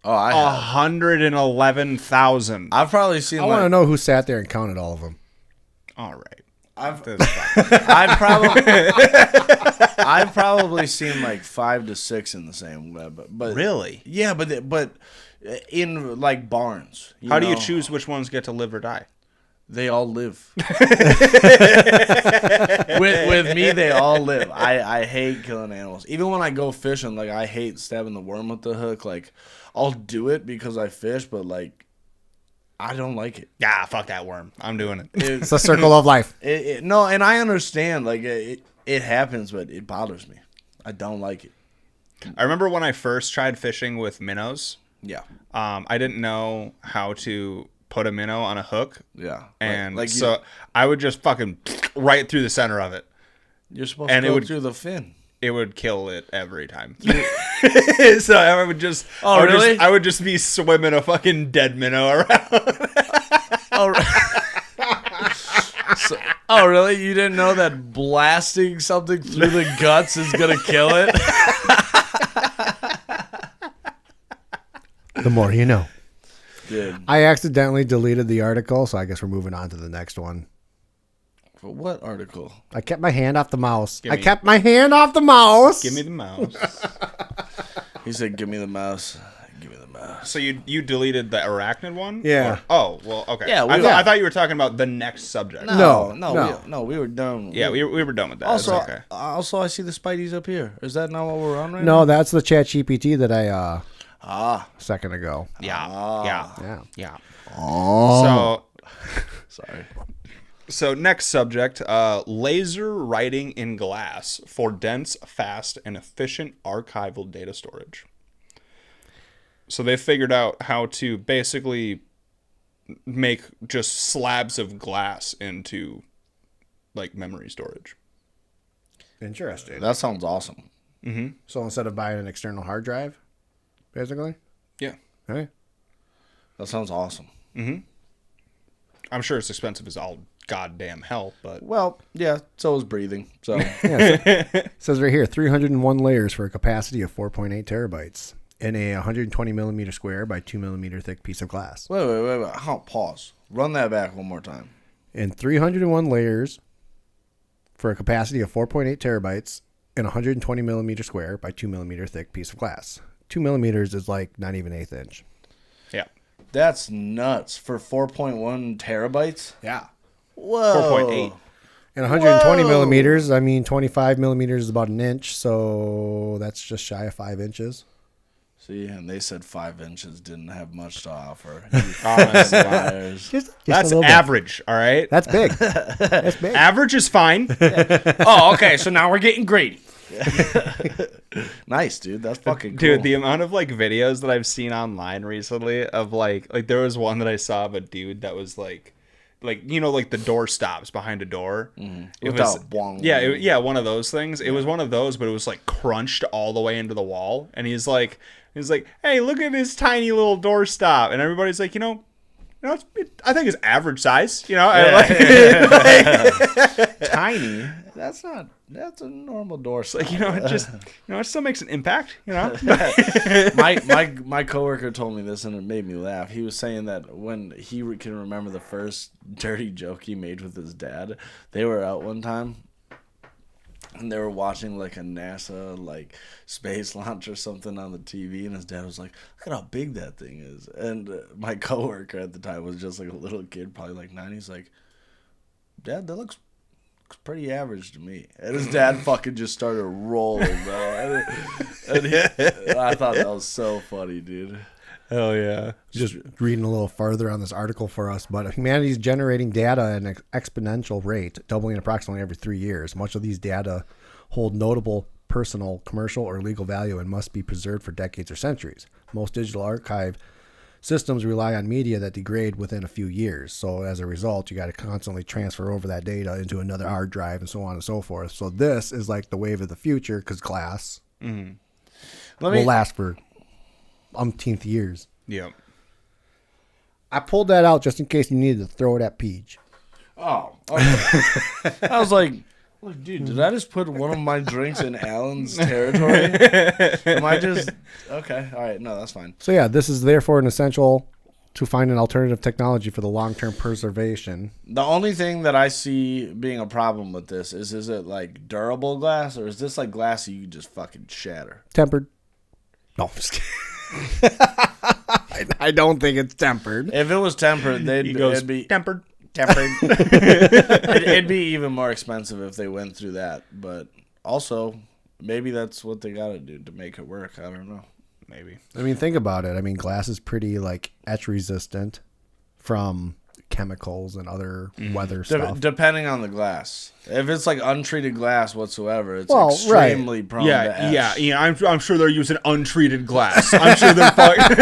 111,000. I've probably seen I want to know who sat there and counted all of them. All right. I've probably seen like 5 to 6 in the same web, but Really? yeah, but in like barns. How do you choose which ones get to live or die? They all live. with me, they all live. I hate killing animals. Even when I go fishing, like I hate stabbing the worm with the hook. Like I'll do it because I fish, but like I don't like it. Yeah, fuck that worm. I'm doing it. It's the circle of life. No, and I understand. Like it happens, but it bothers me. I don't like it. I remember when I first tried fishing with minnows. Yeah. I didn't know how to put a minnow on a hook. Yeah. And like so I would just fucking right through the center of it. You're supposed to go through the fin. It would kill it every time. So I would just... really? I would just be swimming a fucking dead minnow around. Oh, really? You didn't know that blasting something through the guts is going to kill it? The more you know. Dude. I accidentally deleted the article, so I guess we're moving on to the next one. For what article? I kept my hand off the mouse. Give me the mouse. Give me the mouse. He said, give me the mouse. Give me the mouse. So you deleted the arachnid one? Yeah. Oh, well, okay. Yeah, I thought you were talking about the next subject. No. We were done. Yeah, we were done with that. Also, It's okay. I see the Spideys up here. Is that not what we're on right now? No, that's the ChatGPT that I a second ago. Yeah. Yeah. So Sorry. So next subject, laser writing in glass for dense, fast, and efficient archival data storage. So they figured out how to basically make just slabs of glass into like memory storage. Interesting. That sounds awesome. Mm-hmm. So instead of buying an external hard drive, basically? Yeah. Hey. That sounds awesome. Mm-hmm. I'm sure it's expensive as all goddamn hell, but... Well, yeah, so is breathing. So, it says right here, 301 layers for a capacity of 4.8 terabytes in a 120 millimeter square by 2 millimeter thick piece of glass. Wait. Pause. Run that back one more time. In 301 layers for a capacity of 4.8 terabytes in a 120 millimeter square by 2 millimeter thick piece of glass. 2 millimeters is like not even 1/8 inch. Yeah. That's nuts. For 4.1 terabytes? Yeah. Whoa. 4.8. And 120 millimeters, I mean, 25 millimeters is about an inch, so that's just shy of 5 inches. See, and they said 5 inches didn't have much to offer. Liars. That's average, all right? That's big. That's big. Average is fine. Oh, okay, so now we're getting greedy. Nice, dude. That's fucking cool. Dude, the amount of like videos that I've seen online recently of like there was one that I saw of a dude that was like you know, like the door stops behind a door. Mm-hmm. It was one of those things. It was one of those, but it was like crunched all the way into the wall. And he's like, hey, look at this tiny little door stop. And everybody's like, I think it's average size. Tiny. That's a normal door stop. It still makes an impact. My coworker told me this and it made me laugh. He was saying that when he can remember the first dirty joke he made with his dad, they were out one time and they were watching like a NASA like space launch or something on the TV, and his dad was like, "Look at how big that thing is." And my coworker at the time was just like a little kid, probably like 9. He's like, "Dad, that looks pretty average to me." And his dad fucking just started rolling, bro. I thought that was so funny, dude. Hell yeah. Just reading a little further on this article for us, but humanity is generating data at an exponential rate, doubling approximately every 3 years. Much of these data hold notable personal, commercial, or legal value and must be preserved for decades or centuries. Most digital archive systems rely on media that degrade within a few years. So as a result, you got to constantly transfer over that data into another hard drive and so on and so forth. So this is like the wave of the future because glass will last for umpteenth years. Yep. I pulled that out just in case you needed to throw it at Peej. Oh, okay. I was like, look, dude, did I just put one of my drinks in Alan's territory? Am I just... Okay, all right. No, that's fine. So yeah, this is therefore an essential to find an alternative technology for the long-term preservation. The only thing that I see being a problem with this is it like durable glass, or is this like glass you can just fucking shatter? Tempered. No, I'm just kidding. I don't think it's tempered. If it was tempered, it'd be tempered. It'd be even more expensive if they went through that. But also, maybe that's what they got to do to make it work. I don't know. Maybe. I mean, think about it. I mean, glass is pretty like etch resistant from chemicals and other weather stuff. Depending on the glass. If it's like untreated glass whatsoever, it's extremely prone to etch. Yeah. I'm sure they're using untreated glass. I'm sure they're fucking...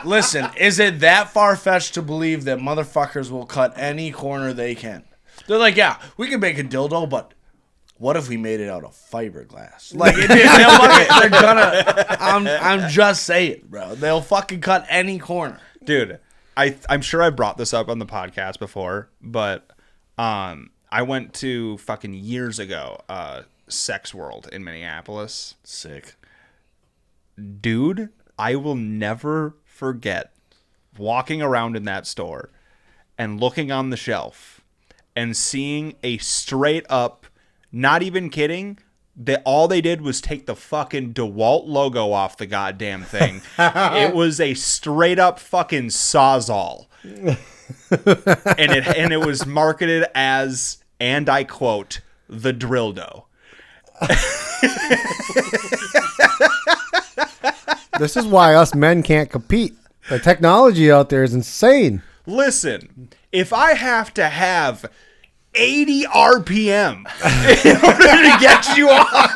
Listen, is it that far-fetched to believe that motherfuckers will cut any corner they can? They're like, yeah, we can make a dildo, but what if we made it out of fiberglass? Like, they're gonna... I'm just saying, bro. They'll fucking cut any corner. Dude, I'm sure I brought this up on the podcast before, but I went to fucking years ago, Sex World in Minneapolis. Sick. Dude, I will never forget walking around in that store and looking on the shelf and seeing a straight up, not even kidding, that all they did was take the fucking DeWalt logo off the goddamn thing. It was a straight up fucking Sawzall. and it was marketed as, and I quote, the Drildo. This is why us men can't compete. The technology out there is insane. Listen, if I have to have 80 RPM in order to get you off.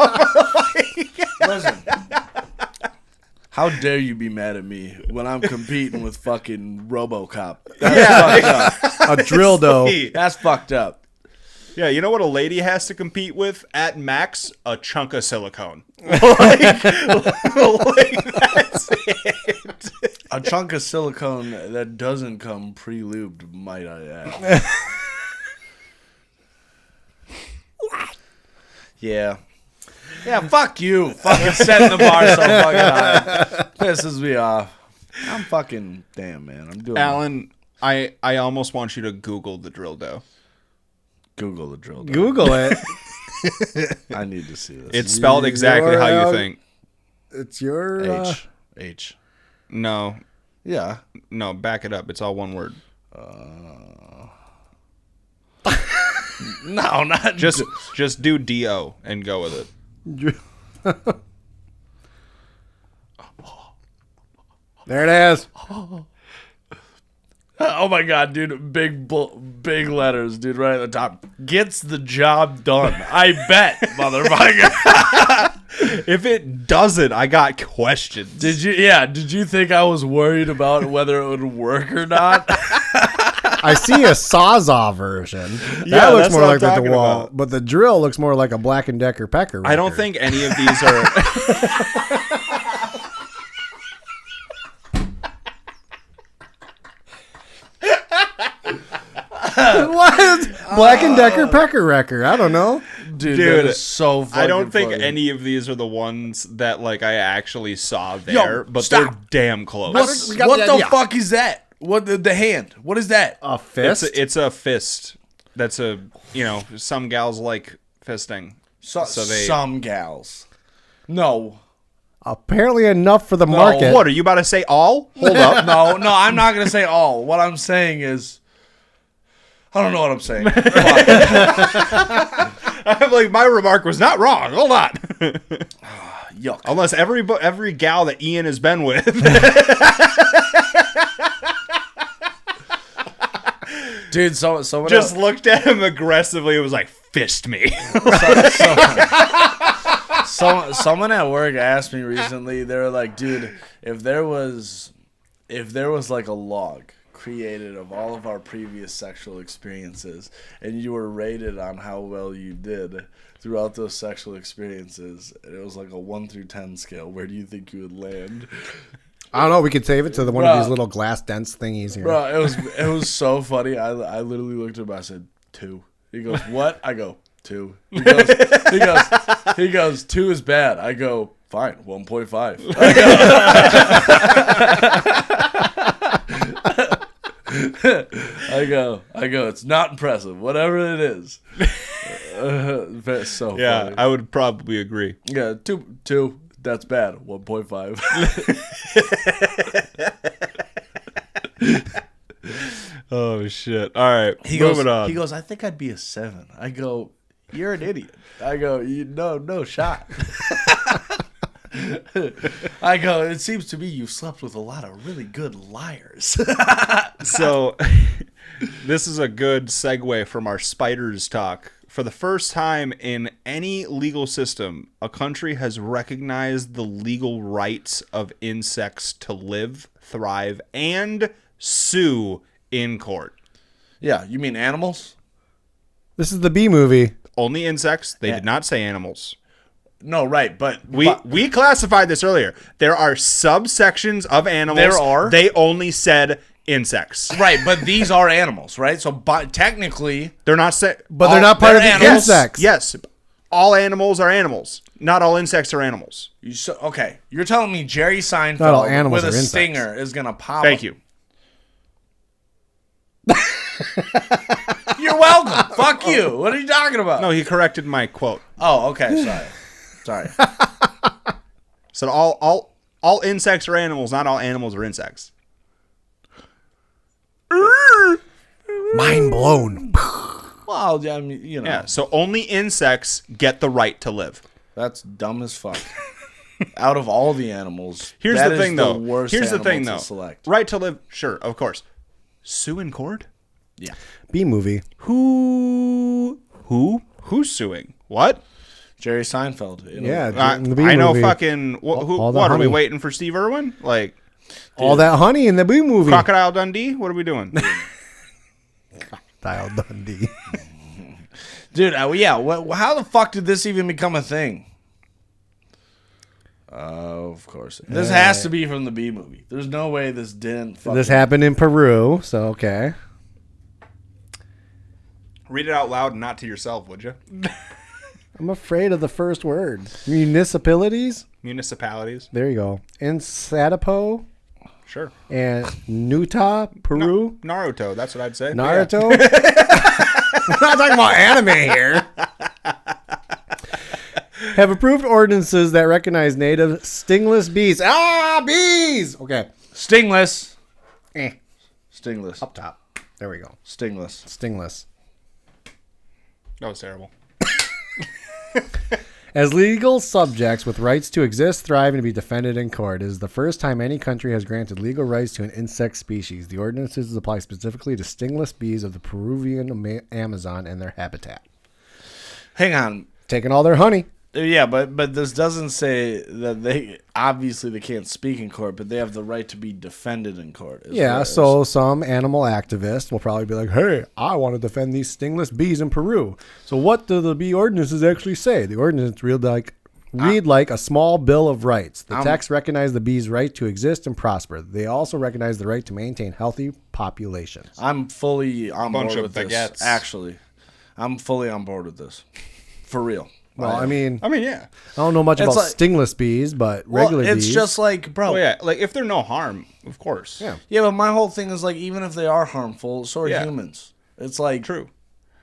Listen. How dare you be mad at me when I'm competing with fucking RoboCop? That's fucked up. A dildo. That's fucked up. Yeah, you know what a lady has to compete with at max? A chunk of silicone. Like that's it. A chunk of silicone that doesn't come pre-lubed, might I add. Yeah. Yeah, fuck you. Fucking setting the bar so fucking high. Pisses me off. I'm fucking... Damn, man. I'm doing... Alan, I almost want you to Google the drill dough. Google the drill dough. Google it. I need to see this. It's spelled exactly how you think. It's your... H. No. Yeah. No, back it up. It's all one word. No, not... Just do D-O and go with it. There it is. Oh my god, dude! Big letters, dude, right at the top. Gets the job done. I bet, motherfucker. If it doesn't, I got questions. Did you think I was worried about whether it would work or not? I see a Sawzall version. Yeah, That looks that's more what like I'm the talking DeWalt, about. but the drill looks more like a Black & Decker Pecker record. I don't think any of these are... What is Black & Decker Pecker record? I don't know. Dude, that is so fucking I don't think funny. any of these are the ones that like I actually saw there, but stop. they're damn close. What the fuck is that? What the hand? What is that? A fist? It's a fist. That's some gals like fisting. Some gals. No. Apparently enough for the market. What, are you about to say all? Hold up. No, I'm not going to say all. What I'm saying is... I don't know what I'm saying. I'm like, my remark was not wrong. Hold on. Yuck. Unless every gal that Ian has been with... Dude, someone just looked at him aggressively and was like, fist me. Someone at work asked me recently, they were like, dude, if there was like a log created of all of our previous sexual experiences and you were rated on how well you did throughout those sexual experiences, and it was like a 1 through 10 scale, where do you think you would land? I don't know. We could save it to one of these little glass dents thingies here. Bro, it was so funny. I literally looked at him. I said 2. He goes, what? I go 2. He goes 2 is bad. I go, fine, 1.5. I go, it's not impressive. Whatever it is. That's so funny. I would probably agree. Yeah, 2. That's bad. 1.5. Oh shit! All right, moving on. He goes, I think I'd be a 7. I go, you're an idiot. I go, no shot. I go, it seems to me you've slept with a lot of really good liars. So, this is a good segue from our spiders talk. For the first time in any legal system, a country has recognized the legal rights of insects to live, thrive, and sue in court. Yeah, you mean animals? This is the B movie. Only insects. They did not say animals. No, right, but... We classified this earlier. There are subsections of animals. There are. They only said insects. Right, but these are animals, right? So technically... They're not... But they're not part of the animals. insects. Yes. All animals are animals. Not all insects are animals. Okay, you're telling me Jerry Not all Seinfeld animals with a are insects. stinger is going to pop Thank up. you. You're welcome. Fuck you. What are you talking about? No, he corrected my quote. Oh, okay. Sorry. So all insects are animals. Not all animals are insects. Mind blown. Well, I mean, Yeah. So only insects get the right to live. That's dumb as fuck. Out of all the animals, Here's that the is thing, though. worst Here's the animal thing, to though. select. Right to live. Sure, of course. Sue in court. Yeah. B movie. Who's suing? What? Jerry Seinfeld. Yeah, the B I know movie. fucking... All the what, are we honey. waiting for Steve Irwin? Like... All that honey in the B movie. Crocodile Dundee? What are we doing? Dial Dundee. Dude, how the fuck did this even become a thing? Of course. This has to be from the B movie. There's no way this didn't fucking... This happened in Peru, so okay. Read it out loud and not to yourself, would you? I'm afraid of the first word. Municipalities? Municipalities. There you go. In Satapo Sure. and Nuta, Peru. Naruto, that's what I'd say. Naruto? We're not talking about anime here. Have approved ordinances that recognize native stingless bees. Ah, bees! Okay. Stingless. Stingless. Up top. There we go. Stingless. Stingless. That was terrible. As legal subjects with rights to exist, thrive, and be defended in court, it is the first time any country has granted legal rights to an insect species. The ordinances apply specifically to stingless bees of the Peruvian Amazon and their habitat. Hang on. Taking all their honey. Yeah, but this doesn't say that they can't speak in court, but they have the right to be defended in court. Yeah, so some animal activist will probably be like, hey, I want to defend these stingless bees in Peru. So what do the bee ordinances actually say? The ordinance read like a small bill of rights. The text recognizes the bees' right to exist and prosper. They also recognize the right to maintain healthy populations. I'm fully on board with this. Baguettes. Actually, I'm fully on board with this. For real. Well, I mean, yeah. I don't know much about stingless bees, but regular bees. It's just like, bro. Well, yeah, like if they're no harm, of course. Yeah. Yeah, but my whole thing is like, even if they are harmful, so are humans. It's like true.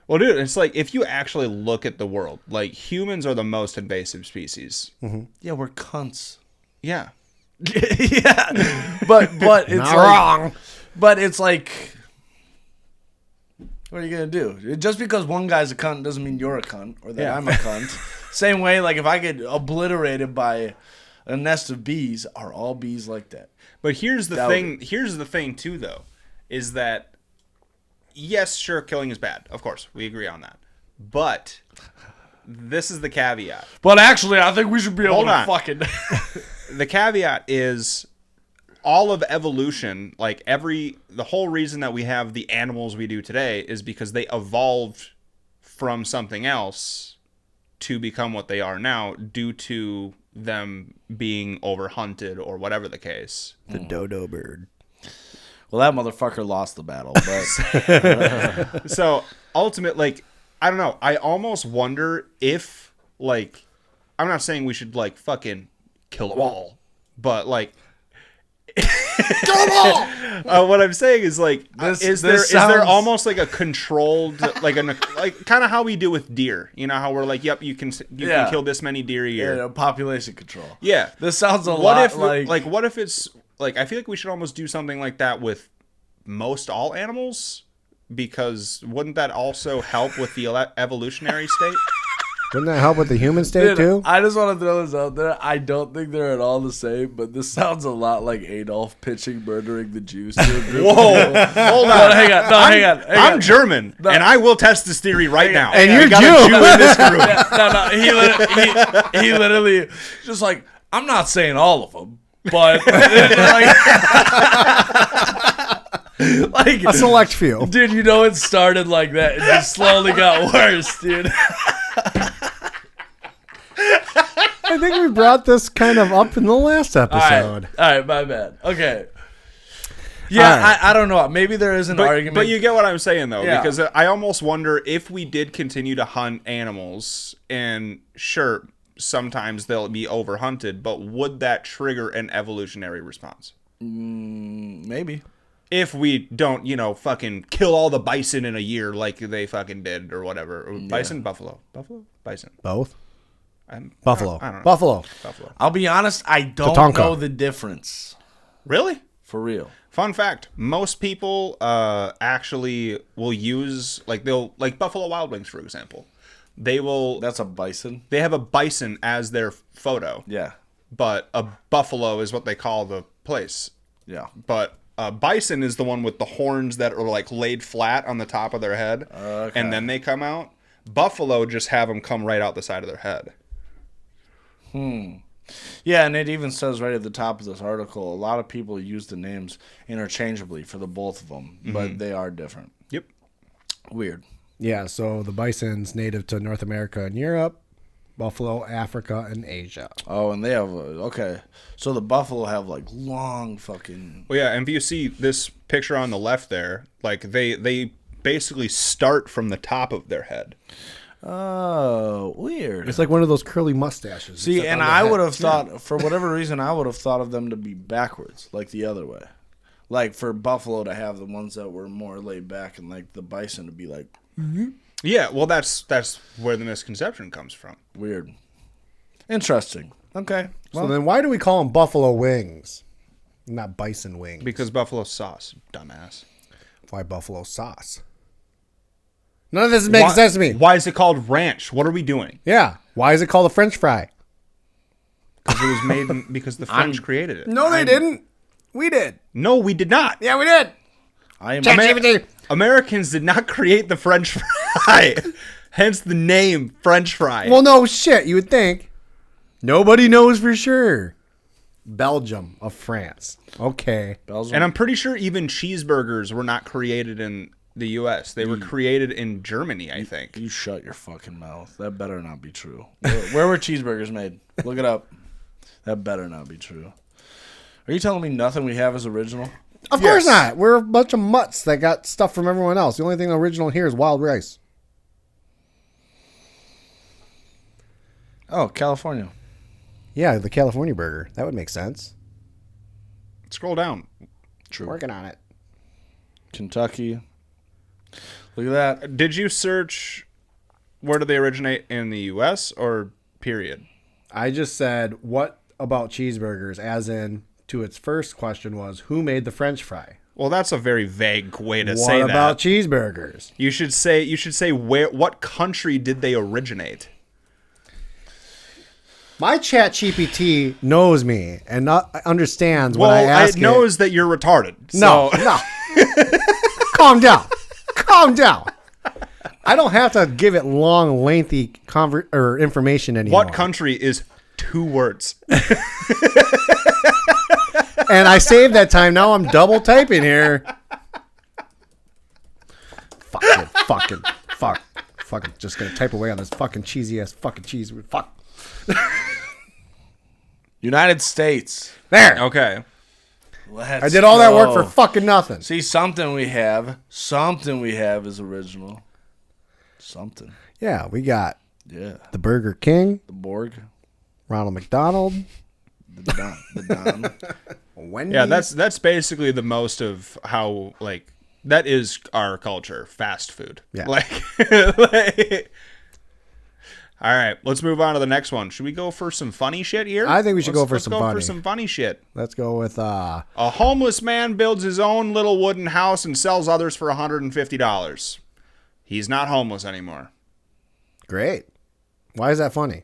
Well, dude, it's like if you actually look at the world, like humans are the most invasive species. Mm-hmm. Yeah, we're cunts. Yeah. Yeah, but it's not like, wrong. But it's like, what are you gonna do? Just because one guy's a cunt doesn't mean you're a cunt or that I'm a cunt. Same way, like if I get obliterated by a nest of bees, are all bees like that? But here's the thing. Here's the thing too, though, is that yes, sure, killing is bad. Of course, we agree on that. But this is the caveat. But actually, I think we should be able Hold to on. fucking. The caveat is all of evolution, like the whole reason that we have the animals we do today is because they evolved from something else to become what they are now due to them being overhunted or whatever the case. The dodo bird. Well, that motherfucker lost the battle. But So ultimately, like, I don't know. I almost wonder if, like, I'm not saying we should like fucking kill them all, but like. kill them all! What I'm saying is like, is there almost like a controlled, like kind of how we do with deer? You know how we're like, yep, you can kill this many deer a year. Yeah, population control. Yeah, this sounds a lot like what if it's like I feel like we should almost do something like that with most all animals, because wouldn't that also help with the evolutionary state? Wouldn't that help with the human state too? I just want to throw this out there. I don't think they're at all the same, but this sounds a lot like Adolf pitching murdering the Jews to a group. Whoa, hold on, hang on. I'm German, and I will test this theory right now. And you're got a Jew in this group. No. He literally just like, I'm not saying all of them, but like a select few. Dude, you know it started like that. It just slowly got worse, dude. I think we brought this kind of up in the last episode. All right, my bad. Okay. Yeah, right. I don't know. Maybe there is an argument. But you get what I'm saying, though, because I almost wonder if we did continue to hunt animals, and sure, sometimes they'll be overhunted, but would that trigger an evolutionary response? Maybe. If we don't, fucking kill all the bison in a year like they fucking did or whatever. Bison, buffalo. Buffalo? Bison. Both? Buffalo. I don't know. Buffalo. I'll be honest, I don't know the difference. Really? For real. Fun fact, most people actually will use, like Buffalo Wild Wings, for example. That's a bison? They have a bison as their photo. Yeah. But a buffalo is what they call the place. Yeah. But Bison is the one with the horns that are like laid flat on the top of their head, and then they come out. Buffalo just have them come right out the side of their head. Yeah, and it even says right at the top of this article, a lot of people use the names interchangeably for the both of them, but they are different. Yep. Weird. Yeah, so the bison's native to North America and Europe, buffalo, Africa, and Asia. Oh, and they have okay. So the buffalo have like long fucking. Well, yeah, and if you see this picture on the left there, like they basically start from the top of their head. Oh, weird. It's like one of those curly mustaches. See, and I would have thought, for whatever reason, I would have thought of them to be backwards, like the other way. Like for buffalo to have the ones that were more laid back, and like the bison to be like. Yeah, well, that's where the misconception comes from. Weird. Interesting. Okay. So then why do we call them buffalo wings, not bison wings? Because buffalo sauce, dumbass. Why buffalo sauce? None of this is making sense to me. Why is it called ranch? What are we doing? Yeah. Why is it called a French fry? Because it was made because the French created it. No, they didn't. We did. No, we did not. Yeah, we did. Americans did not create the French fry. Hence the name French fry. Well, no shit. You would think. Nobody knows for sure. Belgium of France. Okay. Belgium. And I'm pretty sure even cheeseburgers were not created in the U.S. They were created in Germany, I think. You shut your fucking mouth. That better not be true. Where were cheeseburgers made? Look it up. That better not be true. Are you telling me nothing we have is original? Of course not. We're a bunch of mutts that got stuff from everyone else. The only thing original here is wild rice. Oh, California. Yeah, the California burger. That would make sense. Scroll down. True. Working on it. Kentucky. Look at that. Did you search where do they originate in the U.S. or period? I just said, what about cheeseburgers? As in, to its first question was, who made the French fry? Well, that's a very vague way to say that. What about cheeseburgers? You should say what country did they originate? My chat GPT knows me and understands when I ask it knows that you're retarded. No, no. Calm down. Calm down. I don't have to give it long, lengthy information anymore. What country is 2 words? And I saved that time. Now I'm double typing here. Fucking. Just gonna type away on this fucking cheesy ass fucking cheese. Fuck. United States. There. Okay. I did all that work for fucking nothing. See, something we have is original. Something. Yeah, we got the Burger King, the Borg, Ronald McDonald, the Don. Wendy's. Yeah, that's basically the most of how that is our culture, fast food. Yeah. All right, let's move on to the next one. Should we go for some funny shit here? I think we should go for some funny. Let's go for some funny shit. Let's go with a homeless man builds his own little wooden house and sells others for $150. He's not homeless anymore. Great. Why is that funny?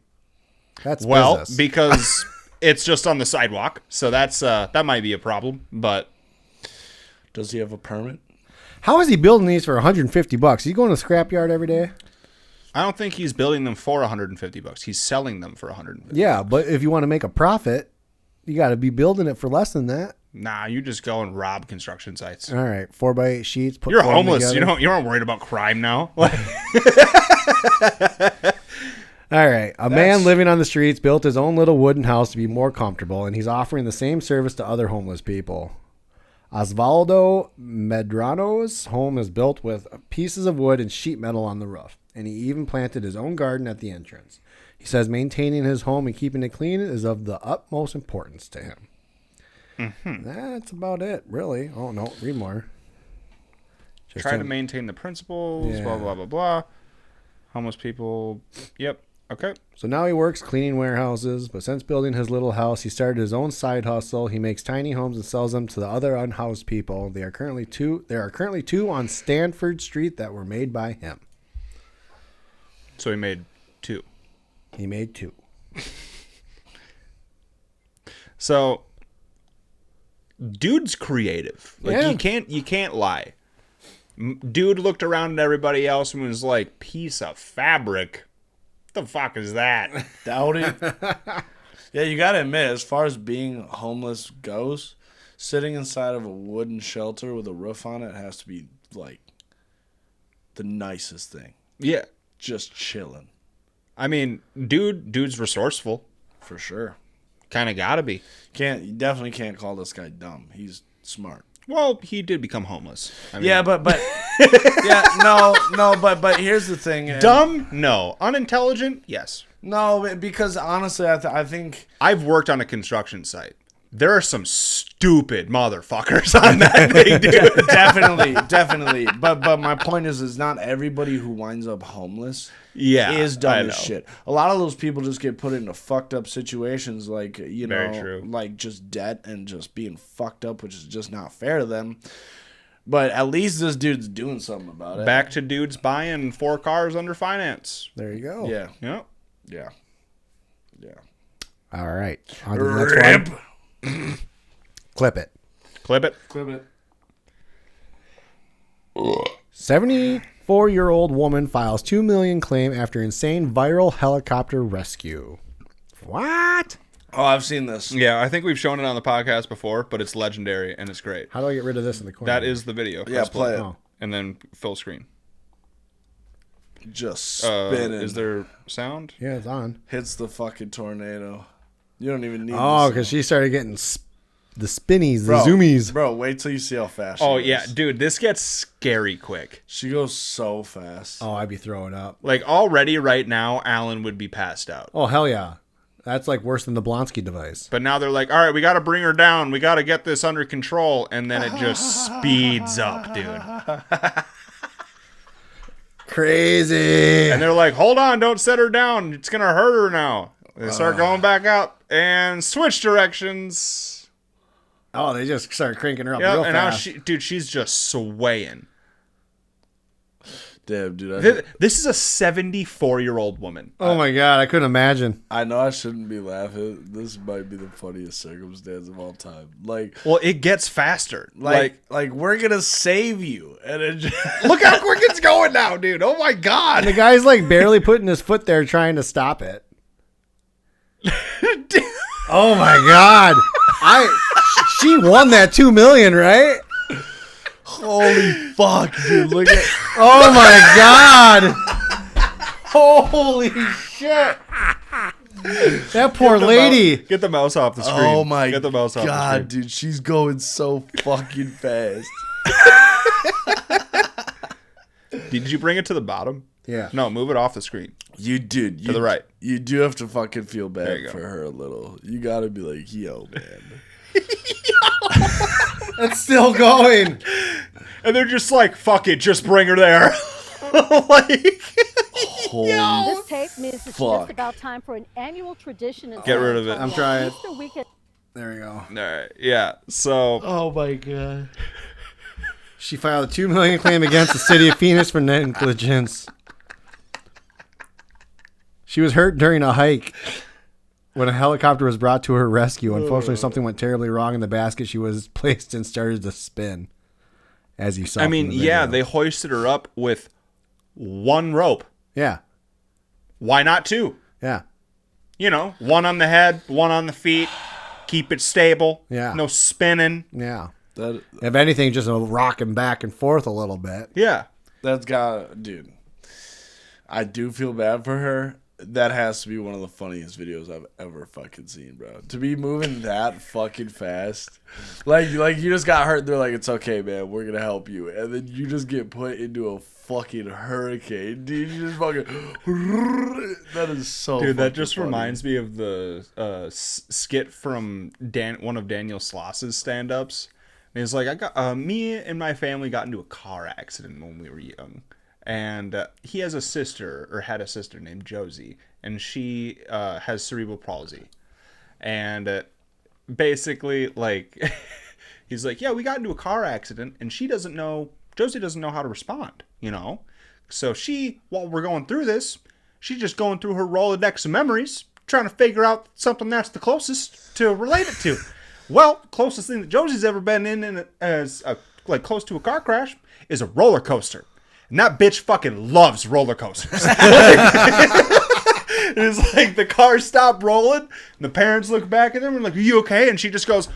That's business. Because it's just on the sidewalk, so that might be a problem. But does he have a permit? How is he building these for $150? Is he going to the scrapyard every day? I don't think he's building them for $150. He's selling them for $150. Yeah, but if you want to make a profit, you got to be building it for less than that. Nah, you just go and rob construction sites. All right, 4x8 sheets. You're homeless. You aren't worried about crime now. All right, a man living on the streets built his own little wooden house to be more comfortable, and he's offering the same service to other homeless people. Osvaldo Medrano's home is built with pieces of wood and sheet metal on the roof, and he even planted his own garden at the entrance. He says maintaining his home and keeping it clean is of the utmost importance to him. Mm-hmm. That's about it, really. Oh, no, read more. Try to maintain the principles, blah, blah, blah, blah. Homeless people, yep. Okay. So now he works cleaning warehouses, but since building his little house, he started his own side hustle. He makes tiny homes and sells them to the other unhoused people. There are currently two on Stanford Street that were made by him. So he made 2. He made 2. So dude's creative. Like Yeah. you can't lie. Dude looked around at everybody else and was like, piece of fabric. What the fuck is that? Doubt it. Yeah, you gotta admit, as far as being homeless goes, sitting inside of a wooden shelter with a roof on it has to be like the nicest thing. Yeah. Just chilling. I mean, dude's resourceful. For sure. Kind of gotta be. You definitely can't call this guy dumb. He's smart. Well, he did become homeless. I mean, Yeah, but yeah, no, but here's the thing. dumb? No. Unintelligent? Yes. No, because honestly, I think I've worked on a construction site. There are some stupid motherfuckers on that thing, dude. definitely. But my point is not everybody who winds up homeless is I dumb know. as shit. A lot of those people just get put into fucked up situations, like Very true. like just debt and just being fucked up, which is just not fair to them. But at least this dude's doing something about it. Back to dudes buying 4 cars under finance. There you go. Yeah. Yep. Yeah. All right. On to the next one. Clip it. Clip it. 74-year-old woman files $2 million claim after insane viral helicopter rescue. What? Oh, I've seen this. Yeah, I think we've shown it on the podcast before, but it's legendary and it's great. How do I get rid of this in the corner? That is the video. Yeah, Press play it. Oh. And then full screen. Just spinning. Is there sound? Yeah, it's on. Hits the fucking tornado. You don't even need Oh, this. because she started getting the spinnies, Bro, the zoomies. Bro, wait till you see how fast she Oh, goes. yeah. Dude, this gets scary quick. She goes so fast. Oh, I'd be throwing up. Like, already right now, Alan would be passed out. Oh, hell yeah. That's like worse than the Blonsky device. But now they're like, all right, we got to bring her down. We got to get this under control. And then it just speeds up, dude. Crazy. And they're like, hold on, don't set her down. It's going to hurt her now. They start going back up and switch directions. Oh, they just started cranking her up Yeah, real and fast. now she's just swaying. Damn, dude. This is a 74-year-old woman. Oh my God, I couldn't imagine. I know I shouldn't be laughing. This might be the funniest circumstance of all time. Like, Well, it gets faster. like we're gonna save you, and it just, Look how quick it's going now, dude. Oh my And God. the guy's like barely putting his foot there trying to stop it. Oh my God. She won that $2 million, right? holy fuck, dude! Look at Oh my God. Holy shit. That poor lady. Get the mouse off the screen. oh my Get the mouse off the god, screen. dude! She's going so fucking fast. Did you bring it to the bottom? Yeah. No, move it off the screen. You to the right. You do have to fucking feel There bad you go. for her a little. You gotta be like, yo, man. It's still going. And they're just like, fuck it, just bring her there. Like, Holy This tape means it's fuck. just about time for an annual tradition. Get rid of it. I'm trying. Easter weekend. There we go. all right, yeah. So Oh my god. She filed a $2 million claim against the city of Phoenix for negligence. She was hurt during a hike when a helicopter was brought to her rescue. Unfortunately, something went terribly wrong in the basket she was placed in started to spin. As you saw. I from mean, the yeah, video. they hoisted her up with one rope. Yeah. Why not 2? Yeah. You know, one on the head, one on the feet. Keep it stable. Yeah. No spinning. Yeah. That If anything, just rocking back and forth a little bit. Yeah. that's got dude. I do feel bad for her. That has to be one of the funniest videos I've ever fucking seen, bro. To be moving that fucking fast. Like you just got hurt, they're like, it's okay, man, we're gonna help you. And then you just get put into a fucking hurricane, dude. You just fucking that is so Dude, that fucking just funny. reminds me of the skit from one of Daniel Sloss's stand-ups. And he's like, I got me and my family got into a car accident when we were young. And he has a sister, or had a sister named Josie, and she has cerebral palsy. And basically, like, he's like, yeah, we got into a car accident, and Josie doesn't know how to respond, you know? So while we're going through this, she's just going through her Rolodex of memories, trying to figure out something that's the closest to relate it to. Well, closest thing that Josie's ever been in as like close to a car crash is a roller coaster. And that bitch fucking loves roller coasters. It's like the car stopped rolling, and the parents look back at them and like, "Are you okay?" And she just goes, "Woo!"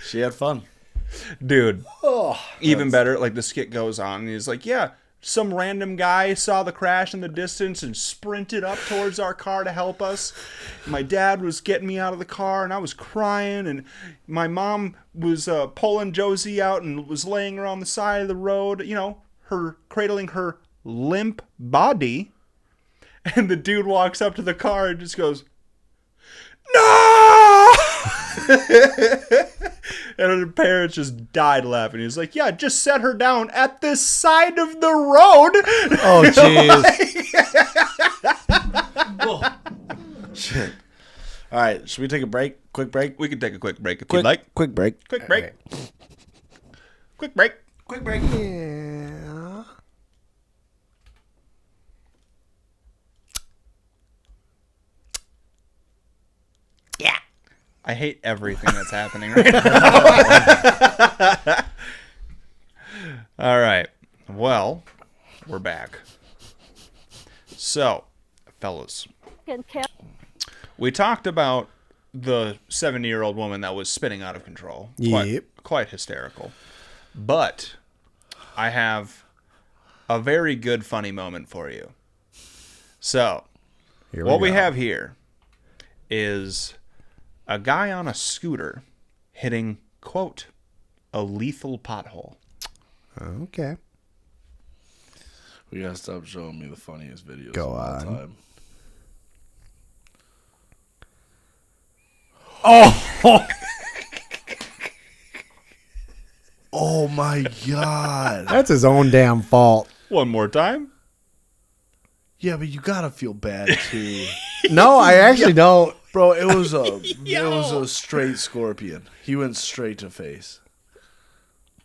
She had fun. Dude. Even better, like the skit goes on, and he's like, "Yeah, some random guy saw the crash in the distance and sprinted up towards our car to help us. My dad was getting me out of the car, and I was crying, and my mom was pulling Josie out and was laying her on the side of the road, you know, her cradling her limp body." And the dude walks up to the car and just goes, "No!" And her parents just died laughing. He's like, "Yeah, just set her down at this side of the road." Oh, jeez. Shit. All right, should we take a break? Quick break? We can take a quick break if you'd like. Quick break. Quick break. Quick break. Quick break. Yeah. I hate everything that's happening right now. All right. Well, we're back. So, fellas, we talked about the 70-year-old woman that was spinning out of control. Yep. Quite hysterical. But I have a very good funny moment for you. So, what we have here is a guy on a scooter hitting, quote, a lethal pothole. Okay. We gotta stop showing me the funniest videos Go of all on. time. Oh! Oh my god. That's his own damn fault. One more time. Yeah, but you gotta feel bad too. No, I actually don't. Bro, it was a straight scorpion. He went straight to face.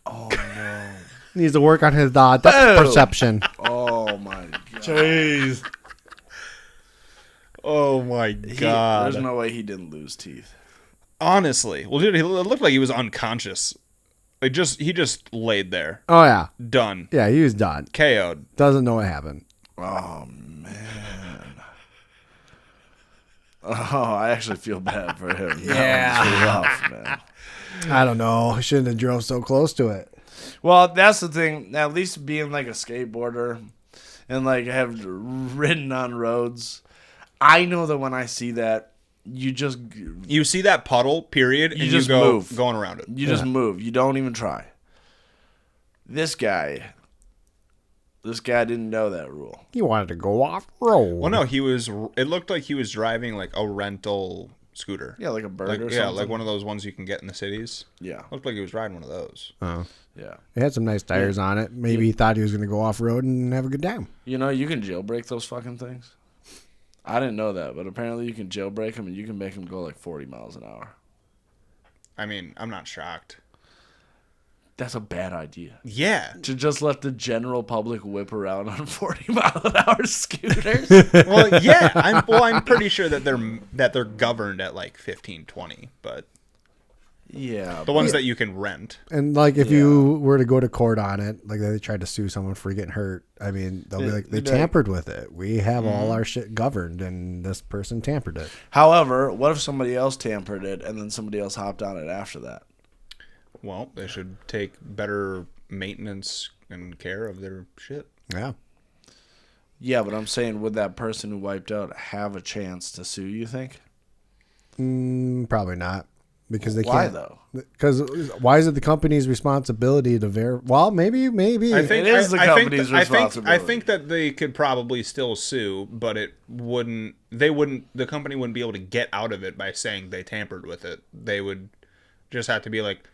Oh no. Needs to work on his depth perception. Oh my god. Jeez. Oh my god. There's no way he didn't lose teeth. Honestly. Well, dude, it looked like he was unconscious. He just laid there. Oh, yeah. Done. Yeah, he was done. KO'd. Doesn't know what happened. Oh man. Oh, I actually feel bad for him. Yeah. That was rough, man. I don't know. I shouldn't have drove so close to it. Well, that's the thing. At least being like a skateboarder and like have ridden on roads, I know that when I see that, you see that puddle, period, and just you go move. going around it. You just move. You don't even try. This guy didn't know that rule. He wanted to go off road. Well, no, it looked like he was driving like a rental scooter. Yeah, like a bird or something. Yeah, like one of those ones you can get in the cities. Yeah. Looked like he was riding one of those. Oh. Yeah. It had some nice tires on it. Maybe he thought he was going to go off road and have a good time. You know, you can jailbreak those fucking things. I didn't know that, but apparently you can jailbreak them and you can make them go like 40 miles an hour. I mean, I'm not shocked. That's a bad idea. Yeah. To just let the general public whip around on 40-mile-an-hour scooters. Well, yeah. I'm pretty sure that they're governed at like 15, 20, but yeah, the ones that you can rent. And like if you were to go to court on it, like they tried to sue someone for getting hurt, I mean, they'll be like, they tampered with it. We have all our shit governed and this person tampered it. However, what if somebody else tampered it and then somebody else hopped on it after that? Well, they should take better maintenance and care of their shit. Yeah. Yeah, but I'm saying, would that person who wiped out have a chance to sue, you think? Probably not. Because they Why, can't. though? Because why is it the company's responsibility to verify? Well, maybe. I think it is the company's responsibility. I think that they could probably still sue, but the company wouldn't be able to get out of it by saying they tampered with it. They would just have to be like,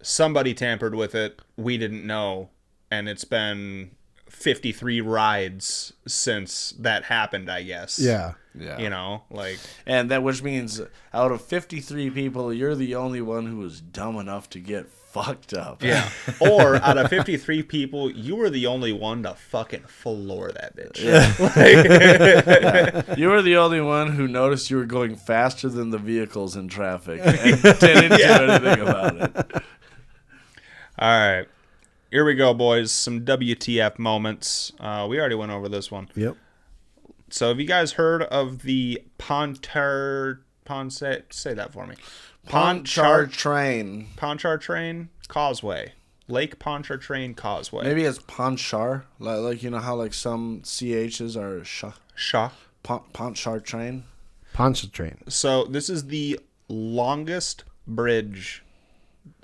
somebody tampered with it, we didn't know, and it's been 53 rides since that happened, I guess. Yeah. Yeah. You know, like, and that which means out of 53 people, you're the only one who was dumb enough to get fucked up. yeah. Or out of 53 people, you were the only one to fucking floor that bitch. Yeah. You were the only one who noticed you were going faster than the vehicles in traffic and didn't do anything about it. All right. Here we go, boys. Some WTF moments. We already went over this one. Yep. So have you guys heard of the say that for me. Pontchartrain. Pontchartrain Causeway. Lake Pontchartrain Causeway. Maybe it's Ponchar. Like you know how like some CHs are Shaw. Pontchartrain. Pontchartrain. So this is the longest bridge,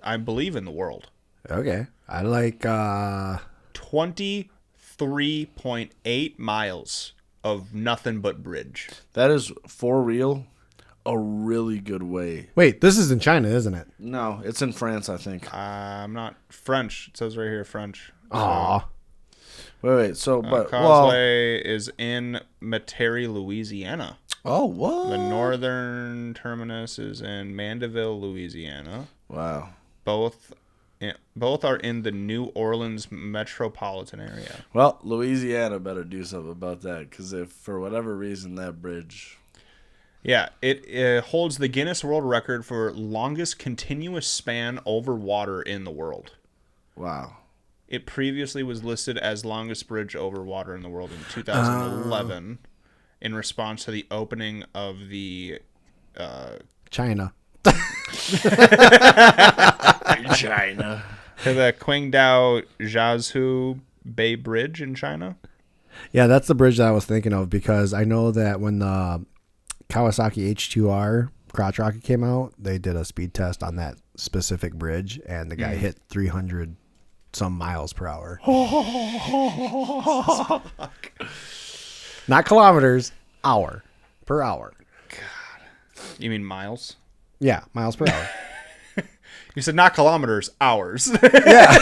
I believe, in the world. Okay. I like 23.8 miles of nothing but bridge. That is, for real, a really good way. Wait, this is in China, isn't it? No, it's in France, I think. I'm not French. It says right here French. Aw. Wait. So, but Causeway is in Metairie, Louisiana. Oh, what? The northern terminus is in Mandeville, Louisiana. Wow. Both are in the New Orleans metropolitan area. Well, Louisiana better do something about that, because if for whatever reason that bridge... Yeah, it holds the Guinness World Record for longest continuous span over water in the world. Wow. It previously was listed as longest bridge over water in the world in 2011 in response to the opening of the... China. China. The Qingdao Jiazhu Bay Bridge in China. Yeah, that's the bridge that I was thinking of, because I know that when the Kawasaki H2R crotch rocket came out, they did a speed test on that specific bridge, and the guy hit 300 some miles per hour. Not kilometers, per hour. God. You mean miles? Yeah, miles per hour. You said not kilometers, hours. Yeah.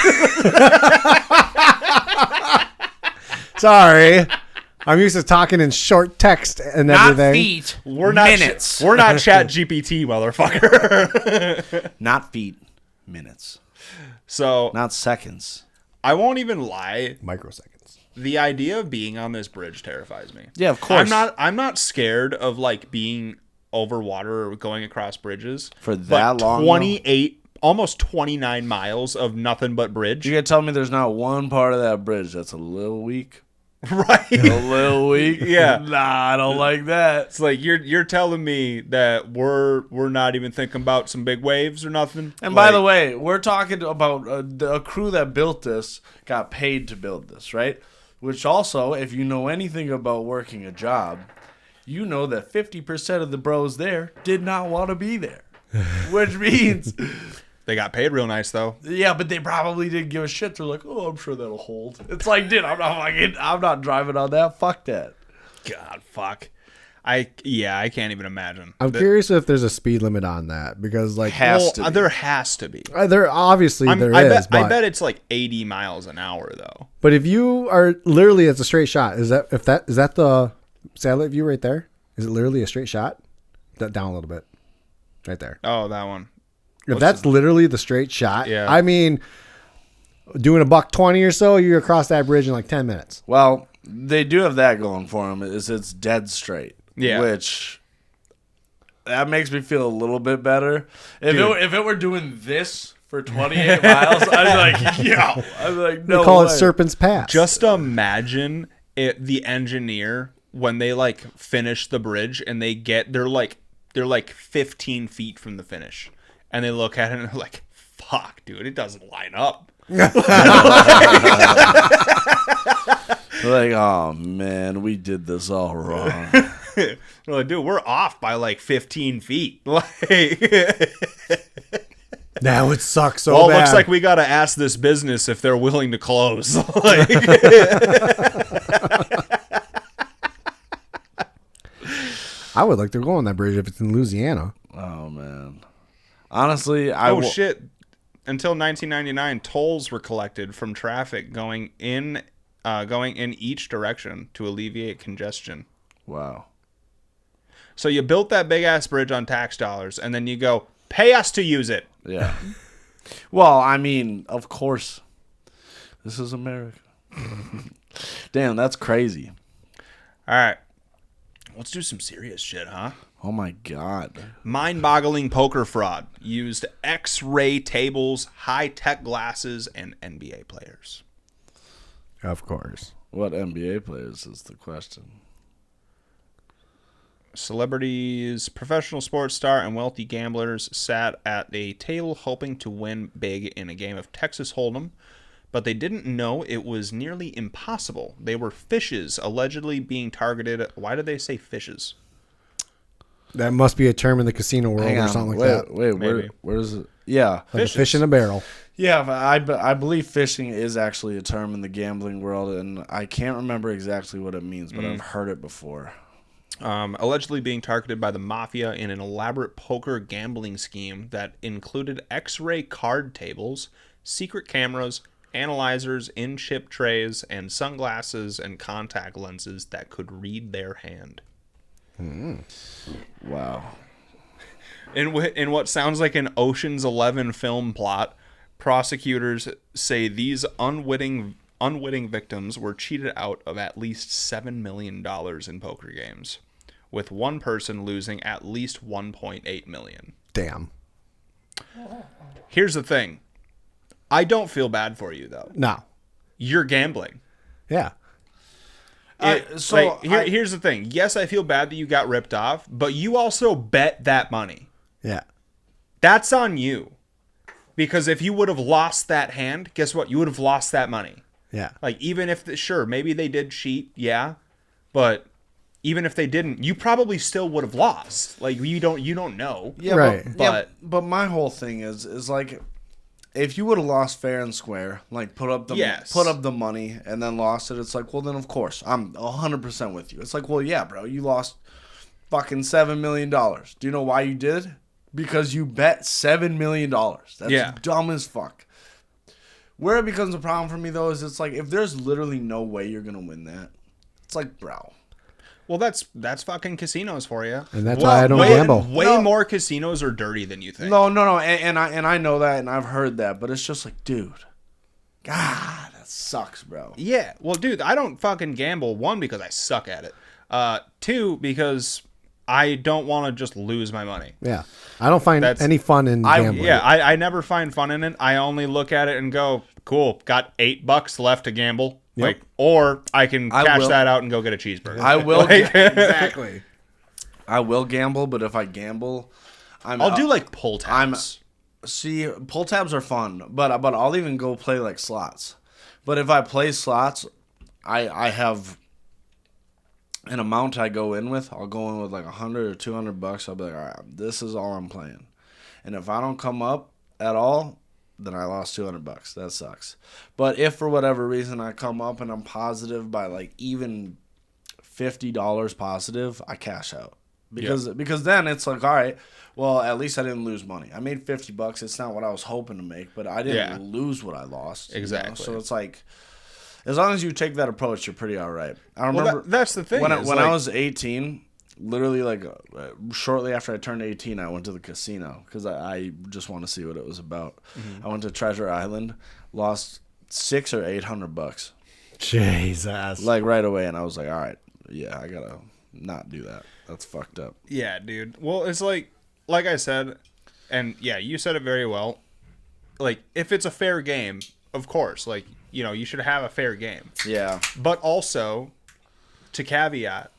Sorry. I'm used to talking in short text and everything. Not feet. We're not minutes. We're not Chat GPT, motherfucker. Not feet. Minutes. So not seconds. I won't even lie. Microseconds. The idea of being on this bridge terrifies me. Yeah, of course. I'm not scared of like being over water or going across bridges for that long. 28 almost 29 miles of nothing but bridge. You gotta tell me there's not one part of that bridge that's a little weak. Right. A little weak. Yeah. Nah, I don't like that. It's like you're telling me that we're not even thinking about some big waves or nothing. And by the way, we're talking about a crew that built this got paid to build this, right? Which also, if you know anything about working a job, you know that 50% of the bros there did not want to be there. Which means they got paid real nice, though. Yeah, but they probably didn't give a shit. They're like, oh, I'm sure that'll hold. It's like, dude, I'm not driving on that. Fuck that. God, fuck. I can't even imagine. I'm curious if there's a speed limit on that, because like there has to be. There obviously there is. I bet it's like 80 miles an hour though. But if you are literally, it's a straight shot. Is that the satellite view right there? Is it literally a straight shot? Down a little bit, right there. Oh, that one. If that's literally the straight shot, yeah. I mean, doing $120 or so, you're across that bridge in like 10 minutes. Well, they do have that going for them. It's dead straight. Yeah. Which, that makes me feel a little bit better. If it were doing this for 28 miles, I'd be like, yo. I'd be like, no way. They call it Serpent's Pass. Just imagine the engineer when they like finish the bridge and they're like 15 feet from the finish. And they look at it and they're like, fuck, dude, it doesn't line up. Like, oh, man, we did this all wrong. They're like, dude, we're off by like 15 feet. Like, that would suck so bad. Well, it bad. looks like we got to ask this business if they're willing to close. Like, I would like to go on that bridge if it's in Louisiana. Oh, man. Honestly, shit. Until 1999, tolls were collected from traffic going in each direction to alleviate congestion. Wow. So you built that big ass bridge on tax dollars, and then you go pay us to use it. Yeah. Well, I mean, of course, this is America. Damn, that's crazy. All right, let's do some serious shit, huh? Oh my God. Mind-boggling poker fraud used X-ray tables, high-tech glasses, and NBA players. Of course. What NBA players is the question? Celebrities, professional sports star, and wealthy gamblers sat at a table hoping to win big in a game of Texas Hold'em, but they didn't know it was nearly impossible. They were fishes allegedly being targeted. Why did they say fishes? That must be a term in the casino world or something like that. Wait, where is it? Yeah. Like a fish in a barrel. Yeah, but I believe fishing is actually a term in the gambling world, and I can't remember exactly what it means, but I've heard it before. Allegedly being targeted by the mafia in an elaborate poker gambling scheme that included X-ray card tables, secret cameras, analyzers, in-chip trays, and sunglasses and contact lenses that could read their hand. Wow. In what sounds like an Ocean's 11 film plot, prosecutors say these unwitting victims were cheated out of at least $7 million in poker games, with one person losing at least $1.8 million. Damn. Here's the thing. I don't feel bad for you, though. No. You're gambling. Yeah. Here's the thing. Yes, I feel bad that you got ripped off, but you also bet that money. Yeah. That's on you. Because if you would have lost that hand, guess what? You would have lost that money. Yeah. Like, even if, sure, maybe they did cheat, yeah. But even if they didn't, you probably still would have lost. Like, you don't know. Yeah, right. But my whole thing is like, if you would have lost fair and square, like put up the money and then lost it, it's like, well, then of course I'm 100% with you. It's like, well, yeah, bro, you lost fucking $7 million. Do you know why you did? Because you bet $7 million. That's dumb as fuck. Where it becomes a problem for me though is it's like, if there's literally no way you're gonna win that, it's like, bro. Well, that's fucking casinos for you. And that's why I don't gamble. Way more casinos are dirty than you think. No. And I know that, and I've heard that, but it's just like, dude, God, that sucks, bro. Yeah. Well, dude, I don't fucking gamble. One, because I suck at it. Two, because I don't want to just lose my money. Yeah. I don't find any fun in gambling. I never find fun in it. I only look at it and go, cool, got $8 left to gamble. Yep. Like, or I can cash that out and go get a cheeseburger. I will exactly. I will gamble, but if I gamble, I'll do like pull tabs. Pull tabs are fun, but I'll even go play like slots. But if I play slots, I have an amount I go in with. I'll go in with like $100 or $200. I'll be like, all right, this is all I'm playing. And if I don't come up at all, then I lost $200. That sucks. But if for whatever reason I come up and I'm positive by like even $50 positive, I cash out. Because then it's like, all right, well, at least I didn't lose money. I made $50. It's not what I was hoping to make, but I didn't lose what I lost. Exactly. You know? So it's like, as long as you take that approach, you're pretty all right. I remember that's the thing. When I was 18, literally like shortly after I turned 18, I went to the casino because I just want to see what it was about. I went to Treasure Island, lost $600 or $800. Jesus. Like right away, and I was like, all right, yeah, I gotta not do that. That's fucked up. Yeah, dude. Well, it's like I said, and yeah, you said it very well. Like, if it's a fair game, of course, like, you know, you should have a fair game. Yeah. But also, to caveat,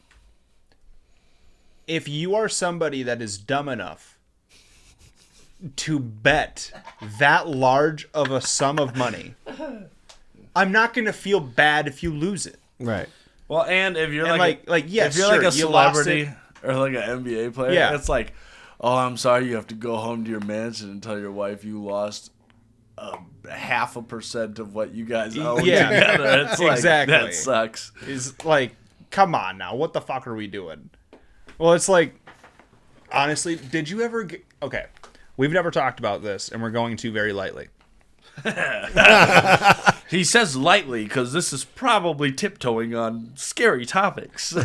if you are somebody that is dumb enough to bet that large of a sum of money, I'm not going to feel bad if you lose it. Right. Well, and if you're yes, if you're like a celebrity or like an NBA player, it's like, oh, I'm sorry, you have to go home to your mansion and tell your wife you lost 0.5% of what you guys owe together. It's like, exactly. That sucks. It's like, come on now, what the fuck are we doing? Well, it's like, honestly, did you ever get... Okay, we've never talked about this, and we're going to very lightly. He says lightly because this is probably tiptoeing on scary topics.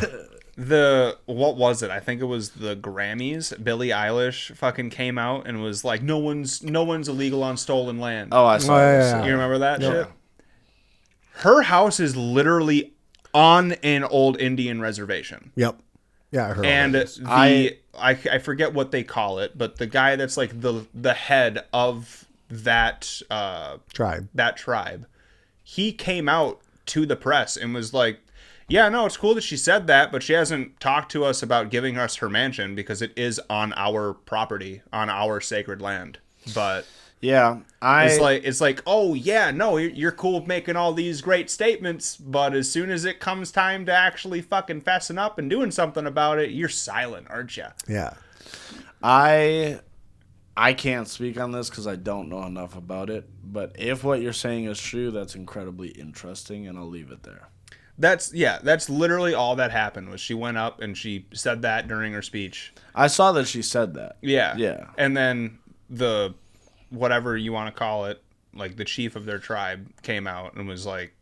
what was it? I think it was the Grammys. Billie Eilish fucking came out and was like, no one's illegal on stolen land. Oh, I saw this. You remember that shit? Her house is literally on an old Indian reservation. Yep. Yeah, I heard. And I forget what they call it, but the guy that's like the head of that tribe, he came out to the press and was like, yeah, no, it's cool that she said that, but she hasn't talked to us about giving us her mansion because it is on our property, on our sacred land. But yeah, it's like, oh yeah, no, you're cool making all these great statements, but as soon as it comes time to actually fucking fessing up and doing something about it, you're silent, aren't you? Yeah. I can't speak on this because I don't know enough about it. But if what you're saying is true, that's incredibly interesting, and I'll leave it there. That's literally all that happened. Was she went up and she said that during her speech. I saw that she said that. Yeah. And then the whatever you want to call it, like the chief of their tribe came out and was like,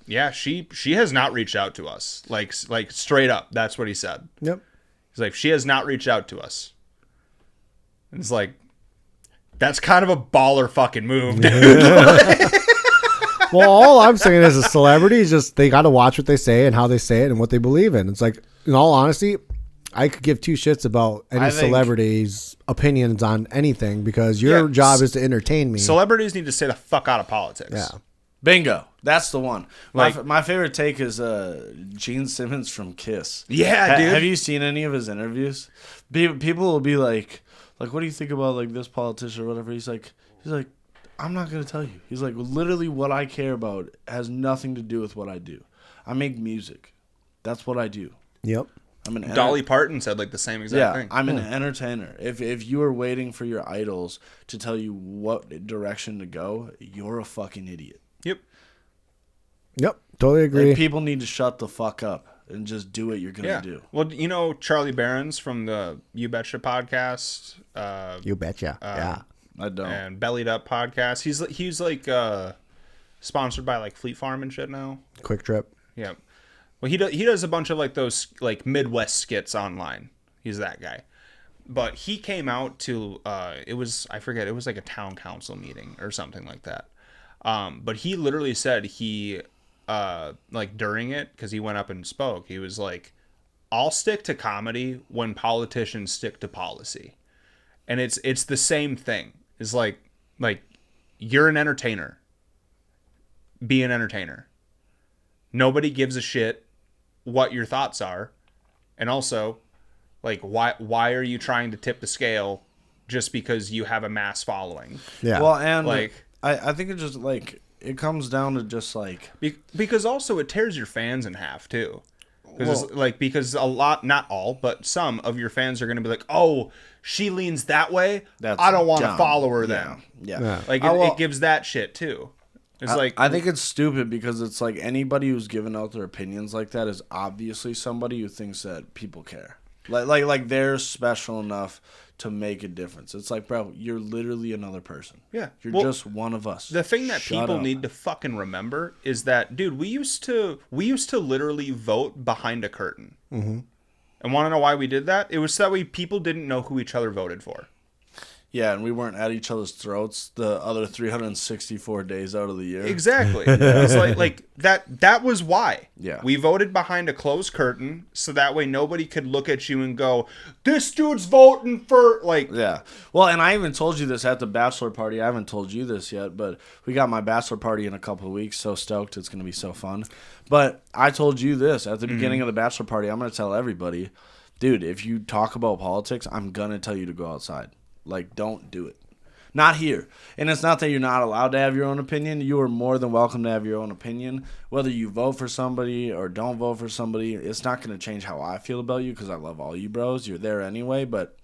yeah, she has not reached out to us. Like straight up, that's what he said. Yep. He's like, she has not reached out to us. And it's like, that's kind of a baller fucking move, dude. Well, all I'm saying as a celebrity is just they got to watch what they say and how they say it and what they believe in. It's like, in all honesty, I could give two shits about any celebrity's opinions on anything because your job is to entertain me. Celebrities need to stay the fuck out of politics. Yeah. Bingo. That's the one. My favorite take is Gene Simmons from Kiss. Yeah, dude. Have you seen any of his interviews? People will be like, what do you think about like this politician or whatever? He's like, I'm not going to tell you. He's like, literally what I care about has nothing to do with what I do. I make music. That's what I do. Yep. Dolly Parton said like the same exact thing. I'm an entertainer. If you are waiting for your idols to tell you what direction to go, you're a fucking idiot. Yep. Totally agree. Like, people need to shut the fuck up and just do what you're going to do. Well, you know Charlie Barron's from the You Betcha podcast. You Betcha. Yeah. I don't. And Bellied Up podcast. He's like sponsored by like Fleet Farm and shit now. Quick Trip. Yeah. Well, he does a bunch of like those like Midwest skits online. He's that guy. But he came out to it was like a town council meeting or something like that. But he literally said he like during it, because he went up and spoke, he was like, I'll stick to comedy when politicians stick to policy. And it's the same thing. It's like you're an entertainer. Be an entertainer. Nobody gives a shit what your thoughts are. And also, like, why are you trying to tip the scale just because you have a mass following? Yeah. Well, and like I think it just like it comes down to just like because also it tears your fans in half too. Because a lot, not all, but some of your fans are going to be like, oh, she leans that way. I don't want to follow her then. Yeah. Like it gives that shit too. It's I think it's stupid because it's like anybody who's giving out their opinions like that is obviously somebody who thinks that people care. Like they're special enough to make a difference. It's like, bro, you're literally another person. Yeah. You're just one of us. The thing that people need to fucking remember is that, dude, we used to literally vote behind a curtain. Mm-hmm. And want to know why we did that? It was so that way people didn't know who each other voted for. Yeah, and we weren't at each other's throats the other 364 days out of the year. Exactly. It's like that was why. Yeah. We voted behind a closed curtain so that way nobody could look at you and go, this dude's voting for like. Yeah. Well, and I even told you this at the bachelor party. I haven't told you this yet, but we got my bachelor party in a couple of weeks. So stoked. It's going to be so fun. But I told you this at the beginning of the bachelor party. I'm going to tell everybody, dude, if you talk about politics, I'm going to tell you to go outside. Like, don't do it. Not here. And it's not that you're not allowed to have your own opinion. You are more than welcome to have your own opinion. Whether you vote for somebody or don't vote for somebody, it's not going to change how I feel about you because I love all you bros. You're there anyway, but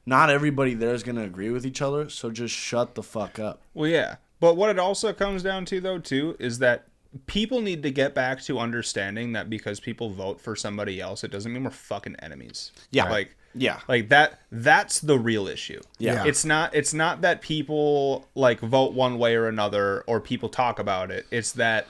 not everybody there is going to agree with each other, so just shut the fuck up. Well, yeah. But what it also comes down to, though, too, is that people need to get back to understanding that because people vote for somebody else, it doesn't mean we're fucking enemies. Yeah. Like that's the real issue. Yeah. It's not that people like vote one way or another or people talk about it. It's that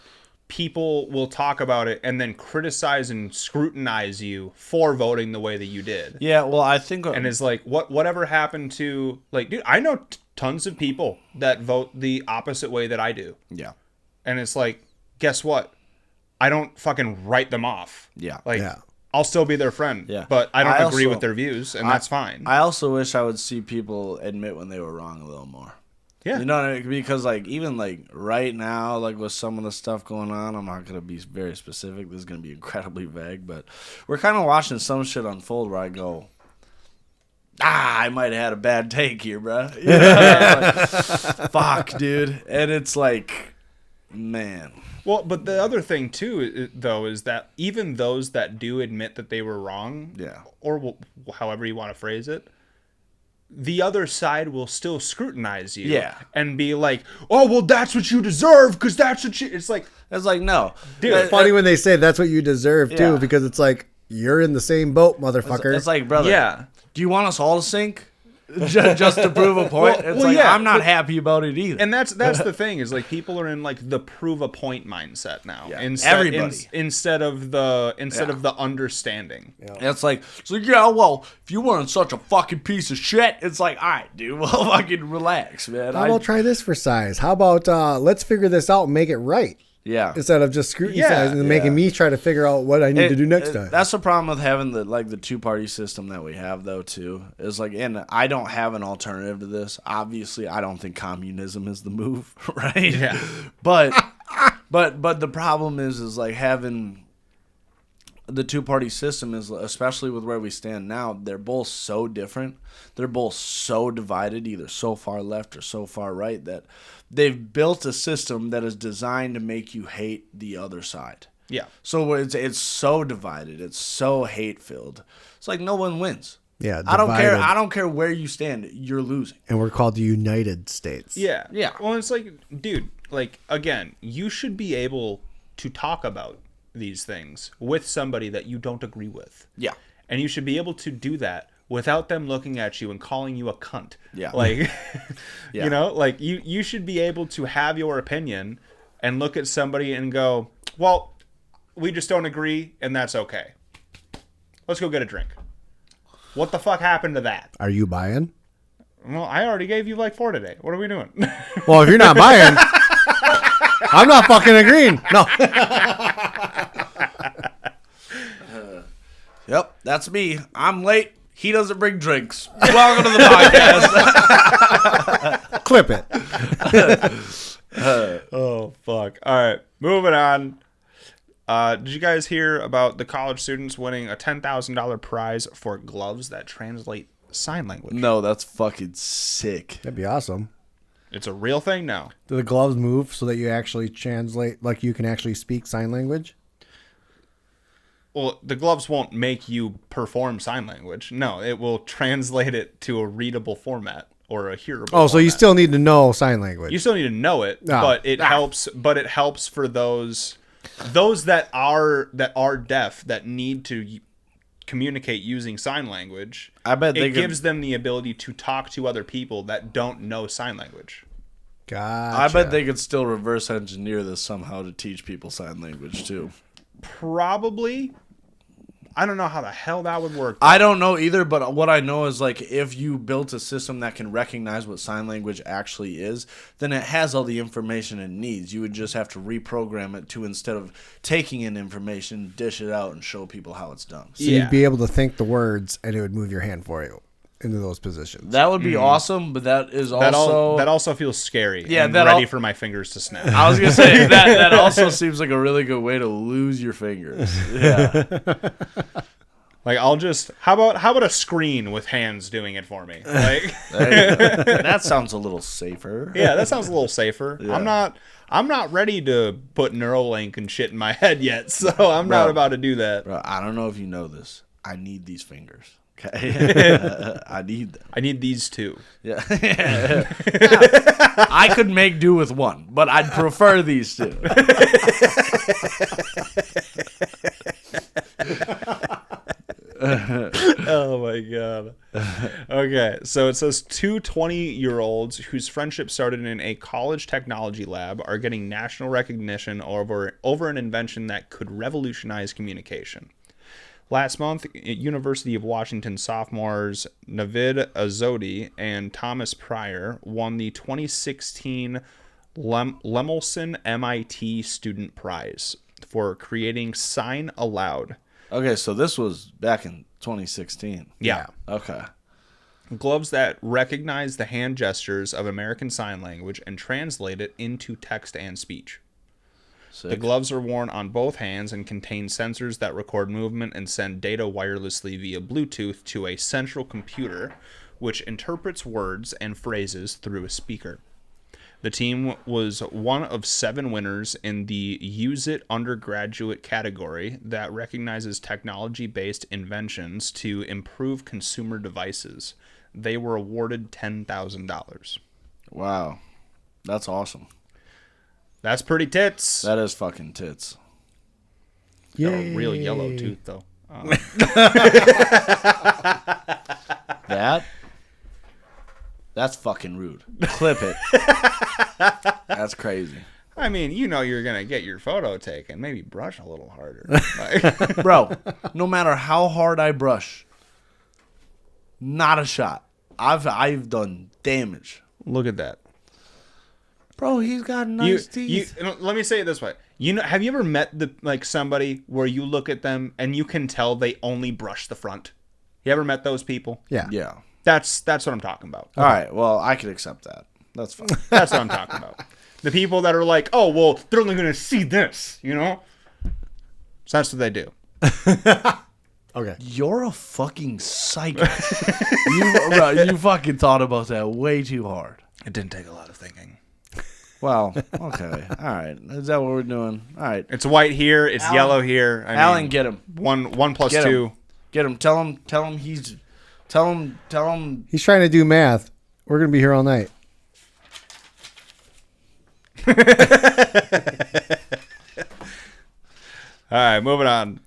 people will talk about it and then criticize and scrutinize you for voting the way that you did. Yeah, well, I think... And it's like, whatever happened to... Like, dude, I know tons of people that vote the opposite way that I do. Yeah. And it's like, guess what? I don't fucking write them off. Yeah. Like, Yeah. I'll still be their friend. Yeah. But I don't agree also- with their views, and that's fine. I also wish I would see people admit when they were wrong a little more. Yeah. You know what I mean? Because, like, even, like, right now, like, with some of the stuff going on, I'm not going to be very specific. This is going to be incredibly vague. But we're kind of watching some shit unfold where I go, I might have had a bad take here, bro. You know? Like, fuck, dude. And it's like, man. Well, but the other thing, too, though, is that even those that do admit that they were wrong, or however you want to phrase it, the other side will still scrutinize you and be like, oh, well, that's what you deserve because that's what you... It's like, no. Dude, it's funny when they say that's what you deserve, too, because it's like, you're in the same boat, motherfucker. It's like, brother, do you want us all to sink? Just to prove a point? I'm not happy about it either. And that's the thing is like people are in like the prove a point mindset now. Yeah. Everybody instead of the understanding. Yeah. It's like, well, if you weren't such a fucking piece of shit, it's like, all right, dude, well, fucking relax, man. How about try this for size? How about let's figure this out and make it right? Yeah. Instead of just scrutinizing and making me try to figure out what I need to do next time. That's the problem with having the two-party system that we have, though, too. Is like, and I don't have an alternative to this. Obviously, I don't think communism is the move, right? Yeah. But the problem is like having the two-party system is, especially with where we stand now, they're both so different. They're both so divided, either so far left or so far right, that they've built a system that is designed to make you hate the other side. Yeah. So it's so divided. It's so hate-filled. It's like no one wins. Yeah. Divided. I don't care where you stand. You're losing. And we're called the United States. Yeah. Yeah. Well, it's like, dude, like, again, you should be able to talk about these things with somebody that you don't agree with. Yeah. And you should be able to do that without them looking at you and calling you a cunt. Yeah. Like, you know, like you should be able to have your opinion and look at somebody and go, well, we just don't agree and that's okay. Let's go get a drink. What the fuck happened to that? Are you buying? Well, I already gave you like 4 today. What are we doing? Well, if you're not buying, I'm not fucking agreeing. No. Yep, that's me. I'm late. He doesn't bring drinks. Welcome to the podcast. Clip it. Oh, fuck. All right, moving on. Did you guys hear about the college students winning a $10,000 prize for gloves that translate sign language? No, that's fucking sick. That'd be awesome. It's a real thing now. Do the gloves move so that you actually translate, like you can actually speak sign language? Well, the gloves won't make you perform sign language. No, it will translate it to a readable format or a hearable format. So you still need to know sign language. You still need to know it, but it helps. But it helps for those that are deaf that need to communicate using sign language. I bet it gives them the ability to talk to other people that don't know sign language. Gotcha. I bet they could still reverse engineer this somehow to teach people sign language too. Probably. I don't know how the hell that would work. I don't know either, but what I know is like if you built a system that can recognize what sign language actually is, then it has all the information it needs. You would just have to reprogram it to, instead of taking in information, dish it out and show people how it's done. So you'd be able to think the words and it would move your hand for you into those positions. That would be awesome, but that is also... That also feels scary. Yeah, and ready for my fingers to snap. I was going to say, that also seems like a really good way to lose your fingers. Yeah. Like, I'll just... How about a screen with hands doing it for me? Like, that sounds a little safer. Yeah, that sounds a little safer. Yeah. I'm not ready to put Neuralink and shit in my head yet, so I'm not about to do that. Bro, I don't know if you know this. I need these fingers. Okay, I need them. I need these two. Yeah. I could make do with one, but I'd prefer these two. Oh my God. Okay, so it says two 20-year-olds whose friendship started in a college technology lab are getting national recognition over an invention that could revolutionize communication. Last month, University of Washington sophomores Navid Azodi and Thomas Pryor won the 2016 Lemelson MIT Student Prize for creating Sign Aloud. Okay, so this was back in 2016. Yeah. Okay. Gloves that recognize the hand gestures of American Sign Language and translate it into text and speech. Sick. The gloves are worn on both hands and contain sensors that record movement and send data wirelessly via Bluetooth to a central computer, which interprets words and phrases through a speaker. The team was one of 7 winners in the Use It undergraduate category that recognizes technology-based inventions to improve consumer devices. They were awarded $10,000. Wow. That's awesome. That's pretty tits. That is fucking tits. Got a real yellow tooth, though. That's fucking rude. Clip it. That's crazy. I mean, you know you're going to get your photo taken. Maybe brush a little harder. Bro, no matter how hard I brush, not a shot. I've done damage. Look at that. Bro, he's got nice teeth. Let me say it this way. Have you ever met somebody where you look at them and you can tell they only brush the front? You ever met those people? Yeah. Yeah. That's what I'm talking about. All right. Well, I could accept that. That's fine. That's what I'm talking about. The people that are like, oh, well, they're only going to see this, you know? So that's what they do. Okay. You're a fucking psycho. You fucking thought about that way too hard. It didn't take a lot of thinking. Well, okay. All right. Is that what we're doing? All right. It's white here. It's yellow here. Alan, get him. 1 plus Get 2. him. Get him. Tell him he's... Tell him... He's trying to do math. We're going to be here all night. All right, moving on.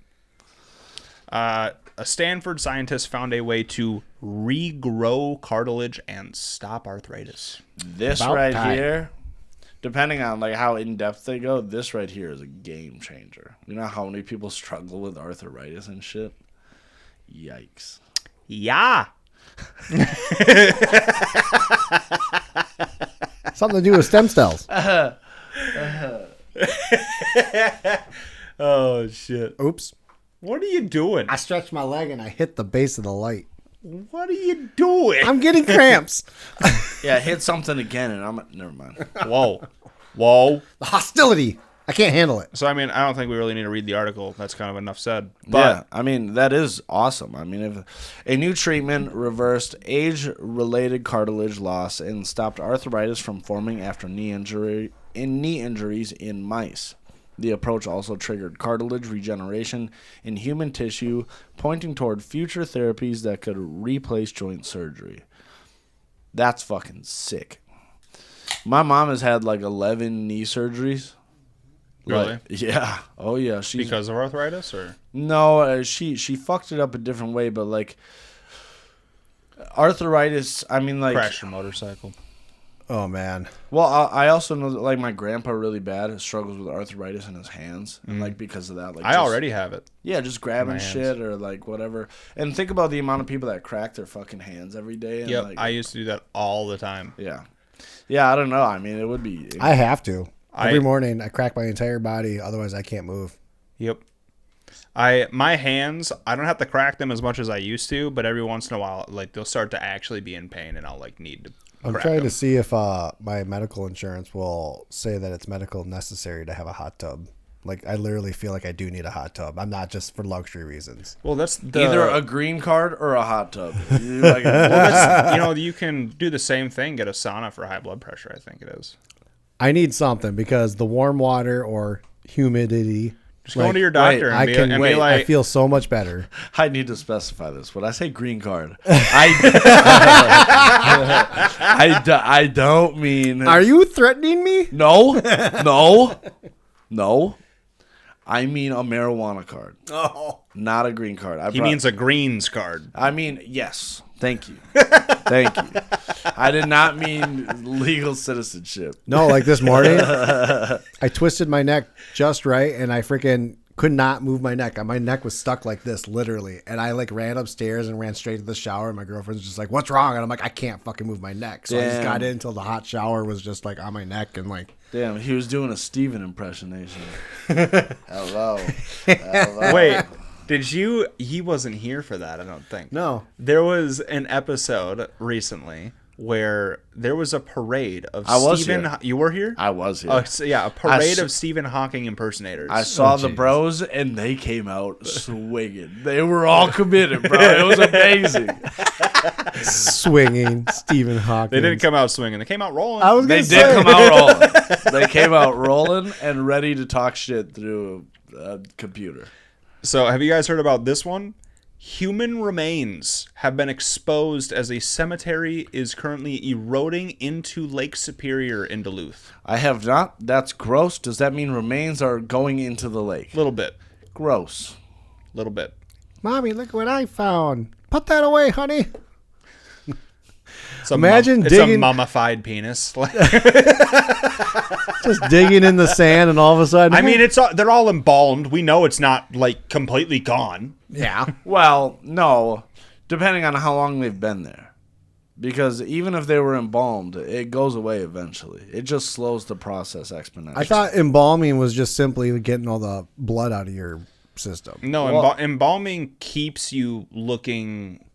A Stanford scientist found a way to regrow cartilage and stop arthritis. This About right time. here, depending on how in depth they go, this right here is a game changer. You know how many people struggle with arthritis and shit? Yikes. Yeah. Something to do with stem cells. Oh shit. Oops. What are you doing? I stretched my leg and I hit the base of the light. What are you doing? I'm getting cramps. Yeah, hit something again and I'm... Never mind. Whoa. The hostility. I can't handle it. So, I mean, I don't think we really need to read the article. That's kind of enough said. But yeah, I mean, that is awesome. I mean, if a new treatment reversed age-related cartilage loss and stopped arthritis from forming after knee injuries in mice. The approach also triggered cartilage regeneration in human tissue, pointing toward future therapies that could replace joint surgery. That's fucking sick. My mom has had 11 knee surgeries. Really? Yeah. Oh, yeah. Because of arthritis, or? No, she fucked it up a different way, but arthritis, I mean Crashed your motorcycle. Oh, man. Well, I also know that my grandpa really bad struggles with arthritis in his hands, and because of that, I already have it. Yeah, just grabbing shit or whatever. And think about the amount of people that crack their fucking hands every day. And Yep, I used to do that all the time. Yeah. Yeah, I don't know. I mean, it would be. I have to. Every morning, I crack my entire body. Otherwise, I can't move. Yep. My hands, I don't have to crack them as much as I used to, but every once in a while, they'll start to actually be in pain, and I'll need to. I'm trying to see if my medical insurance will say that it's medical necessary to have a hot tub. I literally feel like I do need a hot tub. I'm not just for luxury reasons. Well, that's either a green card or a hot tub. You can do the same thing. Get a sauna for high blood pressure. I think it is. I need something because the warm water or humidity. Just go to your doctor and be like, I feel so much better. I need to specify this. When I say green card, I don't mean. Are you threatening me? No. I mean a marijuana card. Oh. Not a green card. He means a greens card. I mean, yes. Thank you. Thank you. I did not mean legal citizenship. No, like this morning, I twisted my neck just right, and I freaking could not move my neck. My neck was stuck like this, literally. And I like ran upstairs and ran straight to the shower, and my girlfriend's just like, "What's wrong?" And I'm like, "I can't fucking move my neck." So I just got in until the hot shower was just like on my neck and like. Damn, he was doing a Steven impersonation. Hello. Hello. Wait. Did you... He wasn't here for that, I don't think. No. There was an episode recently where there was a parade of Stephen... You were here? I was here. A parade of Stephen Hawking impersonators. I saw the bros, and they came out swinging. They were all committed, bro. It was amazing. Swinging Stephen Hawking. They didn't come out swinging. They came out rolling. They did come out rolling. They came out rolling and ready to talk shit through a computer. So, have you guys heard about this one? Human remains have been exposed as a cemetery is currently eroding into Lake Superior in Duluth. I have not. That's gross. Does that mean remains are going into the lake? Little bit. Gross. Little bit. Mommy, look what I found. Put that away, honey. Imagine digging... It's a mummified penis. Just digging in the sand, and all of a sudden... I mean, they're all embalmed. We know it's not, like, completely gone. Yeah. Well, no. Depending on how long they've been there. Because even if they were embalmed, it goes away eventually. It just slows the process exponentially. I thought embalming was just simply getting all the blood out of your system. No, embalming keeps you looking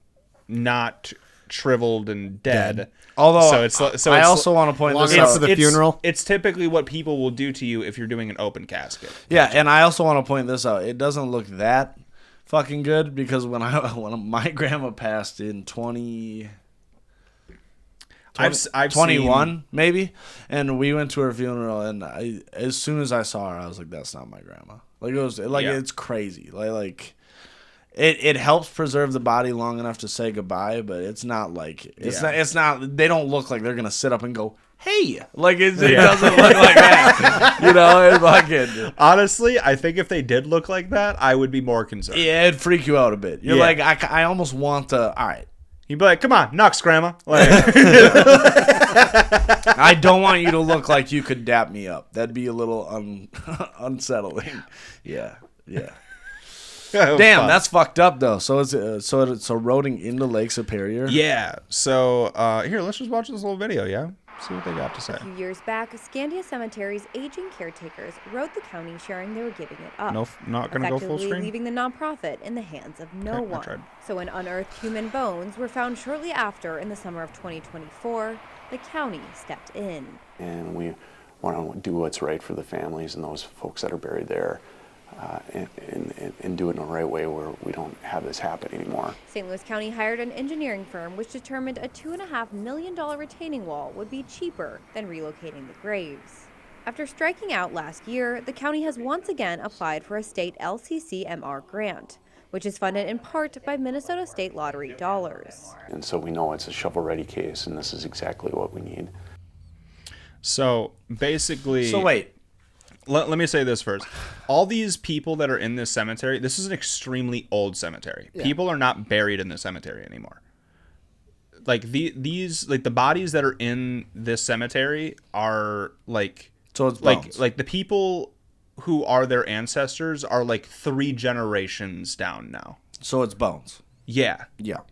not... shriveled and dead. Although I also want to point this out for the funeral. It's typically what people will do to you if you're doing an open casket. Yeah, and I also want to point this out. It doesn't look that fucking good because when my grandma passed in 21 maybe, and we went to her funeral, and as soon as I saw her, I was like, "That's not my grandma." Like it's crazy. Like. It helps preserve the body long enough to say goodbye, but it's not like it's not. They don't look like they're gonna sit up and go, "Hey," like it doesn't look like that. You know, it's fucking. Honestly, I think if they did look like that, I would be more concerned. Yeah, it'd freak you out a bit. You're like, I almost want to. All right, you'd be like, "Come on, Nux, Grandma." Like, I don't want you to look like you could dap me up. That'd be a little unsettling. Yeah. Damn, that's fucked up though. So it's eroding into Lake Superior. Yeah. So here, let's just watch this little video. Yeah, see what they got to say. A few years back, Scandia Cemetery's aging caretakers wrote the county sharing they were giving it up. No, not gonna go full screen. Leaving the nonprofit in the hands of no one. So when unearthed human bones were found shortly after in the summer of 2024, the county stepped in. And we want to do what's right for the families and those folks that are buried there. And do it in the right way where we don't have this happen anymore. St. Louis County hired an engineering firm which determined a $2.5 million retaining wall would be cheaper than relocating the graves. After striking out last year, the county has once again applied for a state LCCMR grant, which is funded in part by Minnesota State Lottery dollars. And so we know it's a shovel-ready case, and this is exactly what we need. So basically... So wait. Let me say this first. All these people that are in this cemetery, this is an extremely old cemetery. Yeah. People are not buried in the cemetery anymore. Like these like the bodies that are in this cemetery are like so it's bones. like the people who are their ancestors are like 3 generations down now. So it's bones. Yeah. Yeah.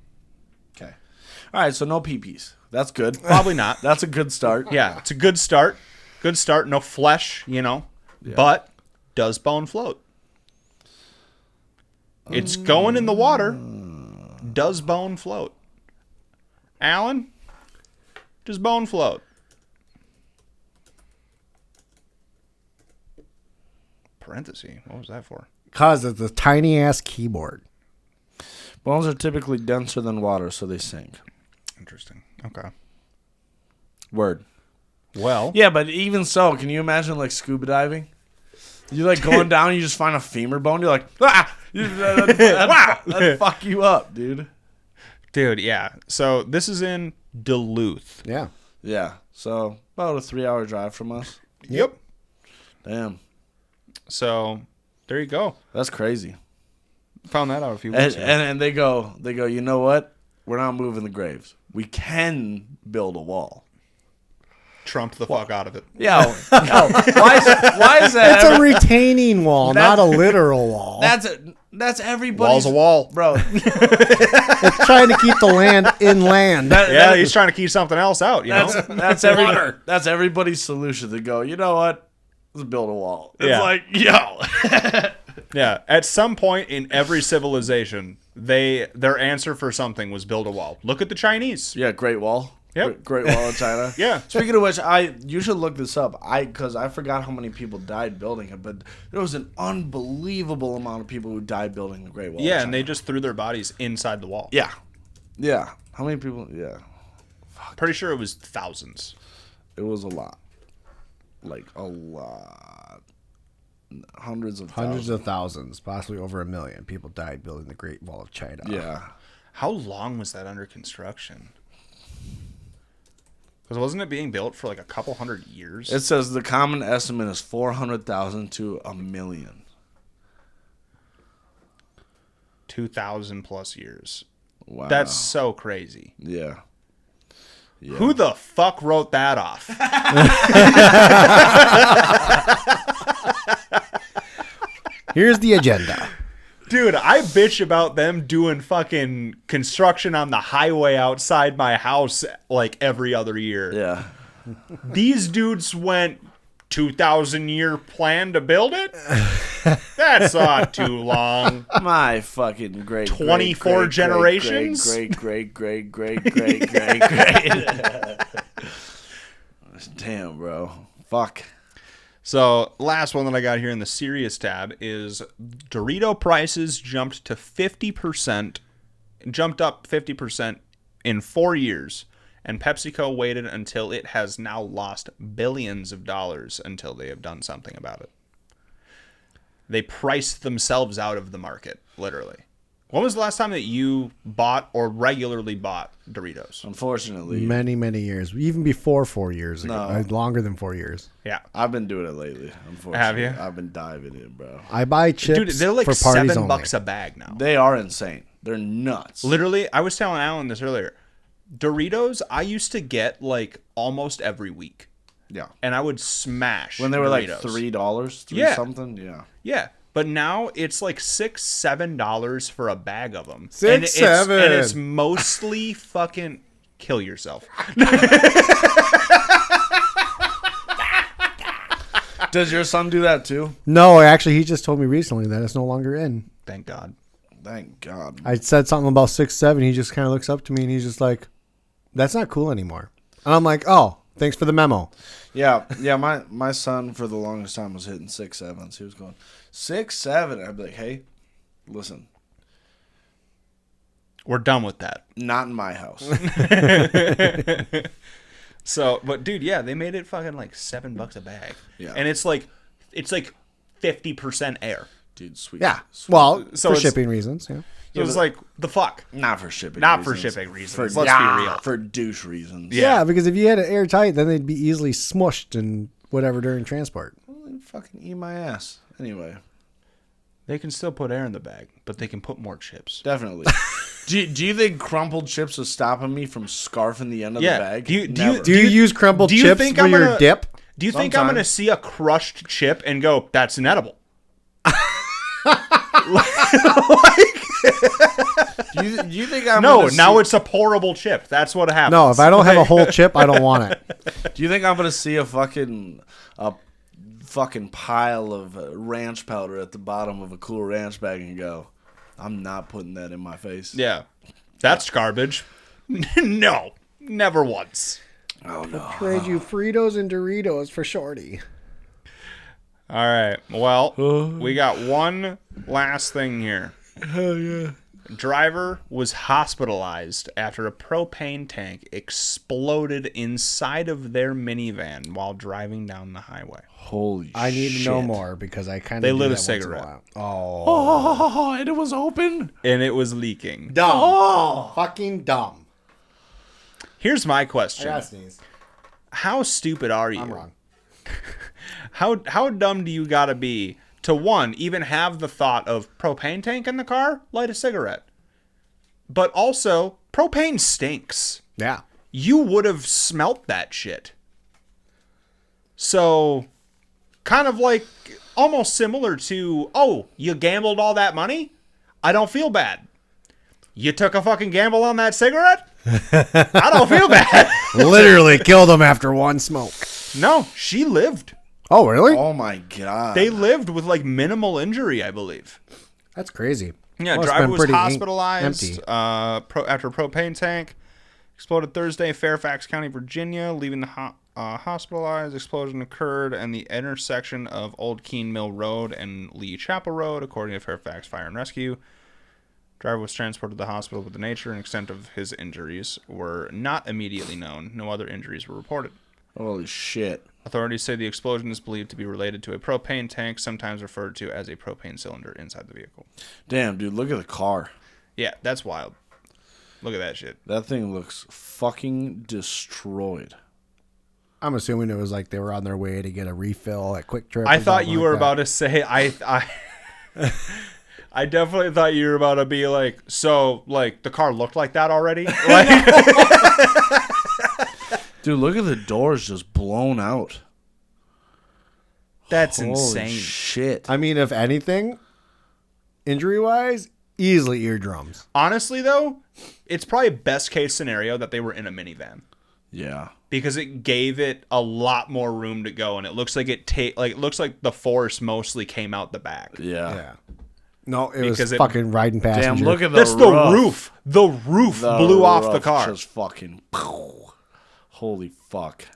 Okay. All right, so no peepees. That's good. Probably not. That's a good start. Yeah, it's a good start. Good start. No flesh, you know. Yeah. But does bone float? It's going in the water. Does bone float? Alan, does bone float? Parenthesis. What was that for? Because it's a tiny ass keyboard. Bones are typically denser than water, so they sink. Interesting. Okay. Word. Well, yeah, but even so, can you imagine like scuba diving? You like going down, you just find a femur bone. You're like, that'd fuck you up, dude. Dude, yeah. So this is in Duluth. Yeah. Yeah. So about a 3-hour drive from us. Yep. Damn. So There you go. That's crazy. Found that out a few weeks ago. And they go, you know what? We're not moving the graves. We can build a wall. Trump the fuck out of it. Why is that? It's a retaining wall, not a literal wall. That's everybody's. Wall's a wall. Bro. It's trying to keep the land inland. He's trying to keep something else out, you know? That's everybody's solution to go, you know what? Let's build a wall. It's Yeah. like, yo. Yeah. At some point in every civilization, their answer for something was build a wall. Look at the Chinese. Yeah, Great Wall. Yep. Great Wall of China. Yeah. Speaking of which, you should look this up. Because I forgot how many people died building it, but there was an unbelievable amount of people who died building the Great Wall. Yeah, of China. and they just threw their bodies inside the wall. Yeah. Yeah. How many people? Yeah. Pretty sure it was thousands. It was a lot. Like a lot. Hundreds of thousands, possibly over 1 million people died building the Great Wall of China. Yeah. How long was that under construction? Because wasn't it being built for like a couple hundred years? It says the common estimate is 400,000 to 1 million. 2,000 plus years. Wow. That's so crazy. Yeah. Who the fuck wrote that off? Here's the agenda. Dude, I bitch about them doing fucking construction on the highway outside my house like every other year. Yeah. These dudes went 2,000 year plan to build it? That's not too long. My fucking great 24 generations? Great. Damn, bro. Fuck. So, last one that I got here in the serious tab is Dorito prices jumped up 50% in 4 years, and PepsiCo waited until it has now lost billions of dollars until they have done something about it. They priced themselves out of the market, literally. When was the last time that you bought or regularly bought Doritos? Unfortunately. Many, many years. Even before 4 years ago. No. Longer than 4 years. Yeah. I've been doing it lately, unfortunately. Have you? I've been diving in, bro. I buy chips Dude, they're like for parties only. $7 a bag now. They are insane. They're nuts. Literally, I was telling Alan this earlier. Doritos, I used to get like almost every week. Yeah. And I would smash when they were Doritos. like $3, Yeah. something. Yeah. Yeah. But now it's like $6-7 for a bag of them. $6-7. And it's mostly fucking kill yourself. Does your son do that too? No, actually, he just told me recently that it's no longer in. Thank God. Thank God. I said something about 6-7. He just kind of looks up to me and he's just like, "That's not cool anymore." And I'm like, "Oh, thanks for the memo." Yeah. My son for the longest time was hitting 6-7s. He was going 6-7. I'd be like, "Hey, listen, We're done with that. not in my house." So, but dude, yeah, they made it fucking like $7 a bag. Yeah. And it's like 50% air. Dude, sweet. Yeah. Sweet. Well, So for it's- shipping reasons. Yeah. It was like, the fuck? Not for shipping. Not reasons. for shipping reasons. For, Let's be real. For douche reasons. Yeah, because if you had it airtight, then they'd be easily smushed and whatever during transport. Well, then fucking eat my ass. Anyway, They can still put air in the bag, but they can put more chips. definitely. do you think crumpled chips is stopping me from scarfing the end of the bag? Do you use crumbled chips for your dip? Do you think I'm going to Sometimes. see a crushed chip and go, that's inedible? Do you think I'm No, gonna now see, it's a pourable chip. That's what happens. No, if I don't have a whole chip, I don't want it. Do you think I'm gonna see a fucking pile of ranch powder at the bottom of a Cool Ranch bag and go, I'm not putting that in my face? Yeah. That's garbage. No. Never once. Oh no. Trade you Fritos and Doritos for Shorty. All right. Well, we got one last thing here. Hell yeah. Driver was hospitalized after a propane tank exploded inside of their minivan while driving down the highway. Holy shit. I need to know more because I kind of They do lit a that once in cigarette. while. Oh, and it was open. And it was leaking. Dumb. Oh. Fucking dumb. Here's my I question. gotta sneeze. How stupid are you? I'm wrong. How dumb do you gotta be to one, even have the thought of propane tank in the car, light a cigarette. But also, propane stinks. Yeah. You would have smelt that shit. So, kind of like, almost similar to, oh, you gambled all that money? I don't feel bad. You took a fucking gamble on that cigarette? I don't feel bad. Literally killed him after one smoke. No, she lived. Oh, really? Oh, my God. They lived with, like, minimal injury, I believe. That's crazy. Yeah, Well, it's driver been was pretty hospitalized empty. after a propane tank. Exploded Thursday, Fairfax County, Virginia. Leaving the hospitalized. Explosion occurred in the intersection of Old Keene Mill Road and Lee Chapel Road, according to Fairfax Fire and Rescue. Driver was transported to the hospital, but the nature and extent of his injuries were not immediately known. No other injuries were reported. Holy shit. Authorities say the explosion is believed to be related to a propane tank, sometimes referred to as a propane cylinder inside the vehicle. Damn, dude, look at the car. Yeah, that's wild. Look at that shit. That thing looks fucking destroyed. I'm assuming it was like they were on their way to get a refill at Quick Trip. I thought you were about to say, I definitely thought you were about to be like, so, like, the car looked like that already? Like, dude, look at the doors just blown out. That's Holy insane. Shit. I mean, if anything, injury-wise, easily eardrums. Honestly, though, it's probably best case scenario that they were in a minivan. Yeah. Because it gave it a lot more room to go, and it looks like it looks like the force mostly came out the back. Yeah. No, it Because was fucking riding passenger. Damn, look at That's the roof. The roof blew off the car. Just fucking. Holy fuck.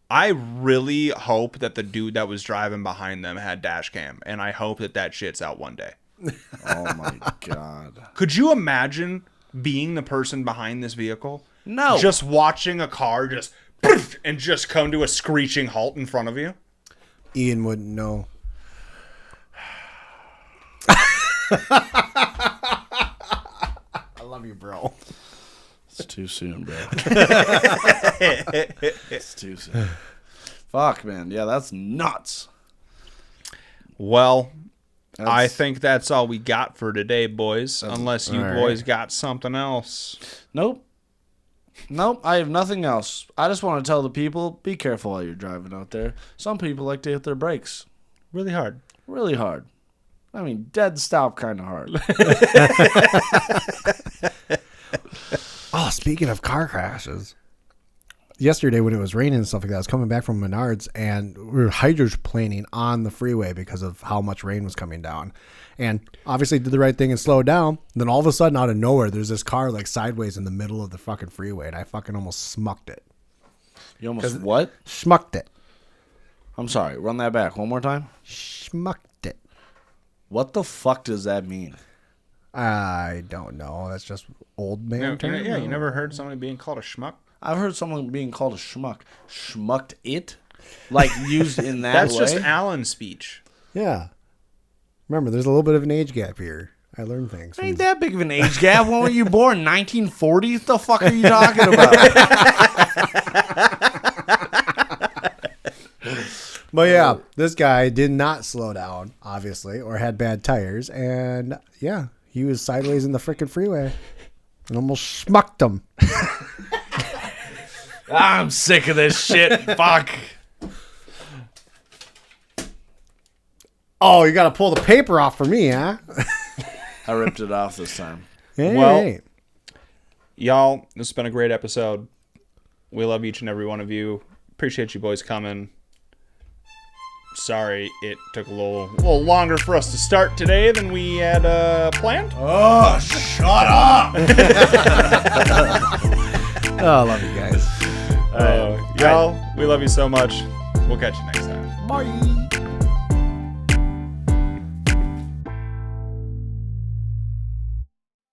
I really hope that the dude that was driving behind them had dash cam, and I hope that that shit's out one day. Oh my God. Could you imagine being the person behind this vehicle? No. Just watching a car just poof, and just come to a screeching halt in front of you? Ian wouldn't know. I love you, bro. It's too soon, bro. It's too soon. Fuck, man. Yeah, that's nuts. Well, I think that's all we got for today, boys. Unless you boys got something else. Nope. I have nothing else. I just want to tell the people, be careful while you're driving out there. Some people like to hit their brakes. Really hard. Really hard. I mean, dead stop kind of hard. Oh, speaking of car crashes. Yesterday when it was raining and stuff like that, I was coming back from Menards and we were hydroplaning on the freeway because of how much rain was coming down. And obviously did the right thing and slowed down. Then all of a sudden out of nowhere, there's this car like sideways in the middle of the fucking freeway and I fucking almost smucked it. You almost what? Schmucked it. I'm sorry. Run that back one more time. Schmucked it. What the fuck does that mean? I don't know. That's just old man term. Yeah, you never heard somebody being called a schmuck? I've heard someone being called a schmuck. Schmucked it? Like used in that That's way? just Alan's speech. Yeah. Remember, there's a little bit of an age gap here. I learned things. Ain't that big of an age gap. When were you born? 1940? What the fuck are you talking about? But yeah, this guy did not slow down, obviously, or had bad tires. And yeah, he was sideways in the freaking freeway and almost schmucked him. I'm sick of this shit. Fuck. Oh, you got to pull the paper off for me, huh? I ripped it off this time. Hey. Well, y'all, this has been a great episode. We love each and every one of you. Appreciate you boys coming. Sorry it took a little longer for us to start today than we had planned. Oh, shut up. Oh, I love you guys. Y'all, we love you so much. We'll catch you next time. Bye.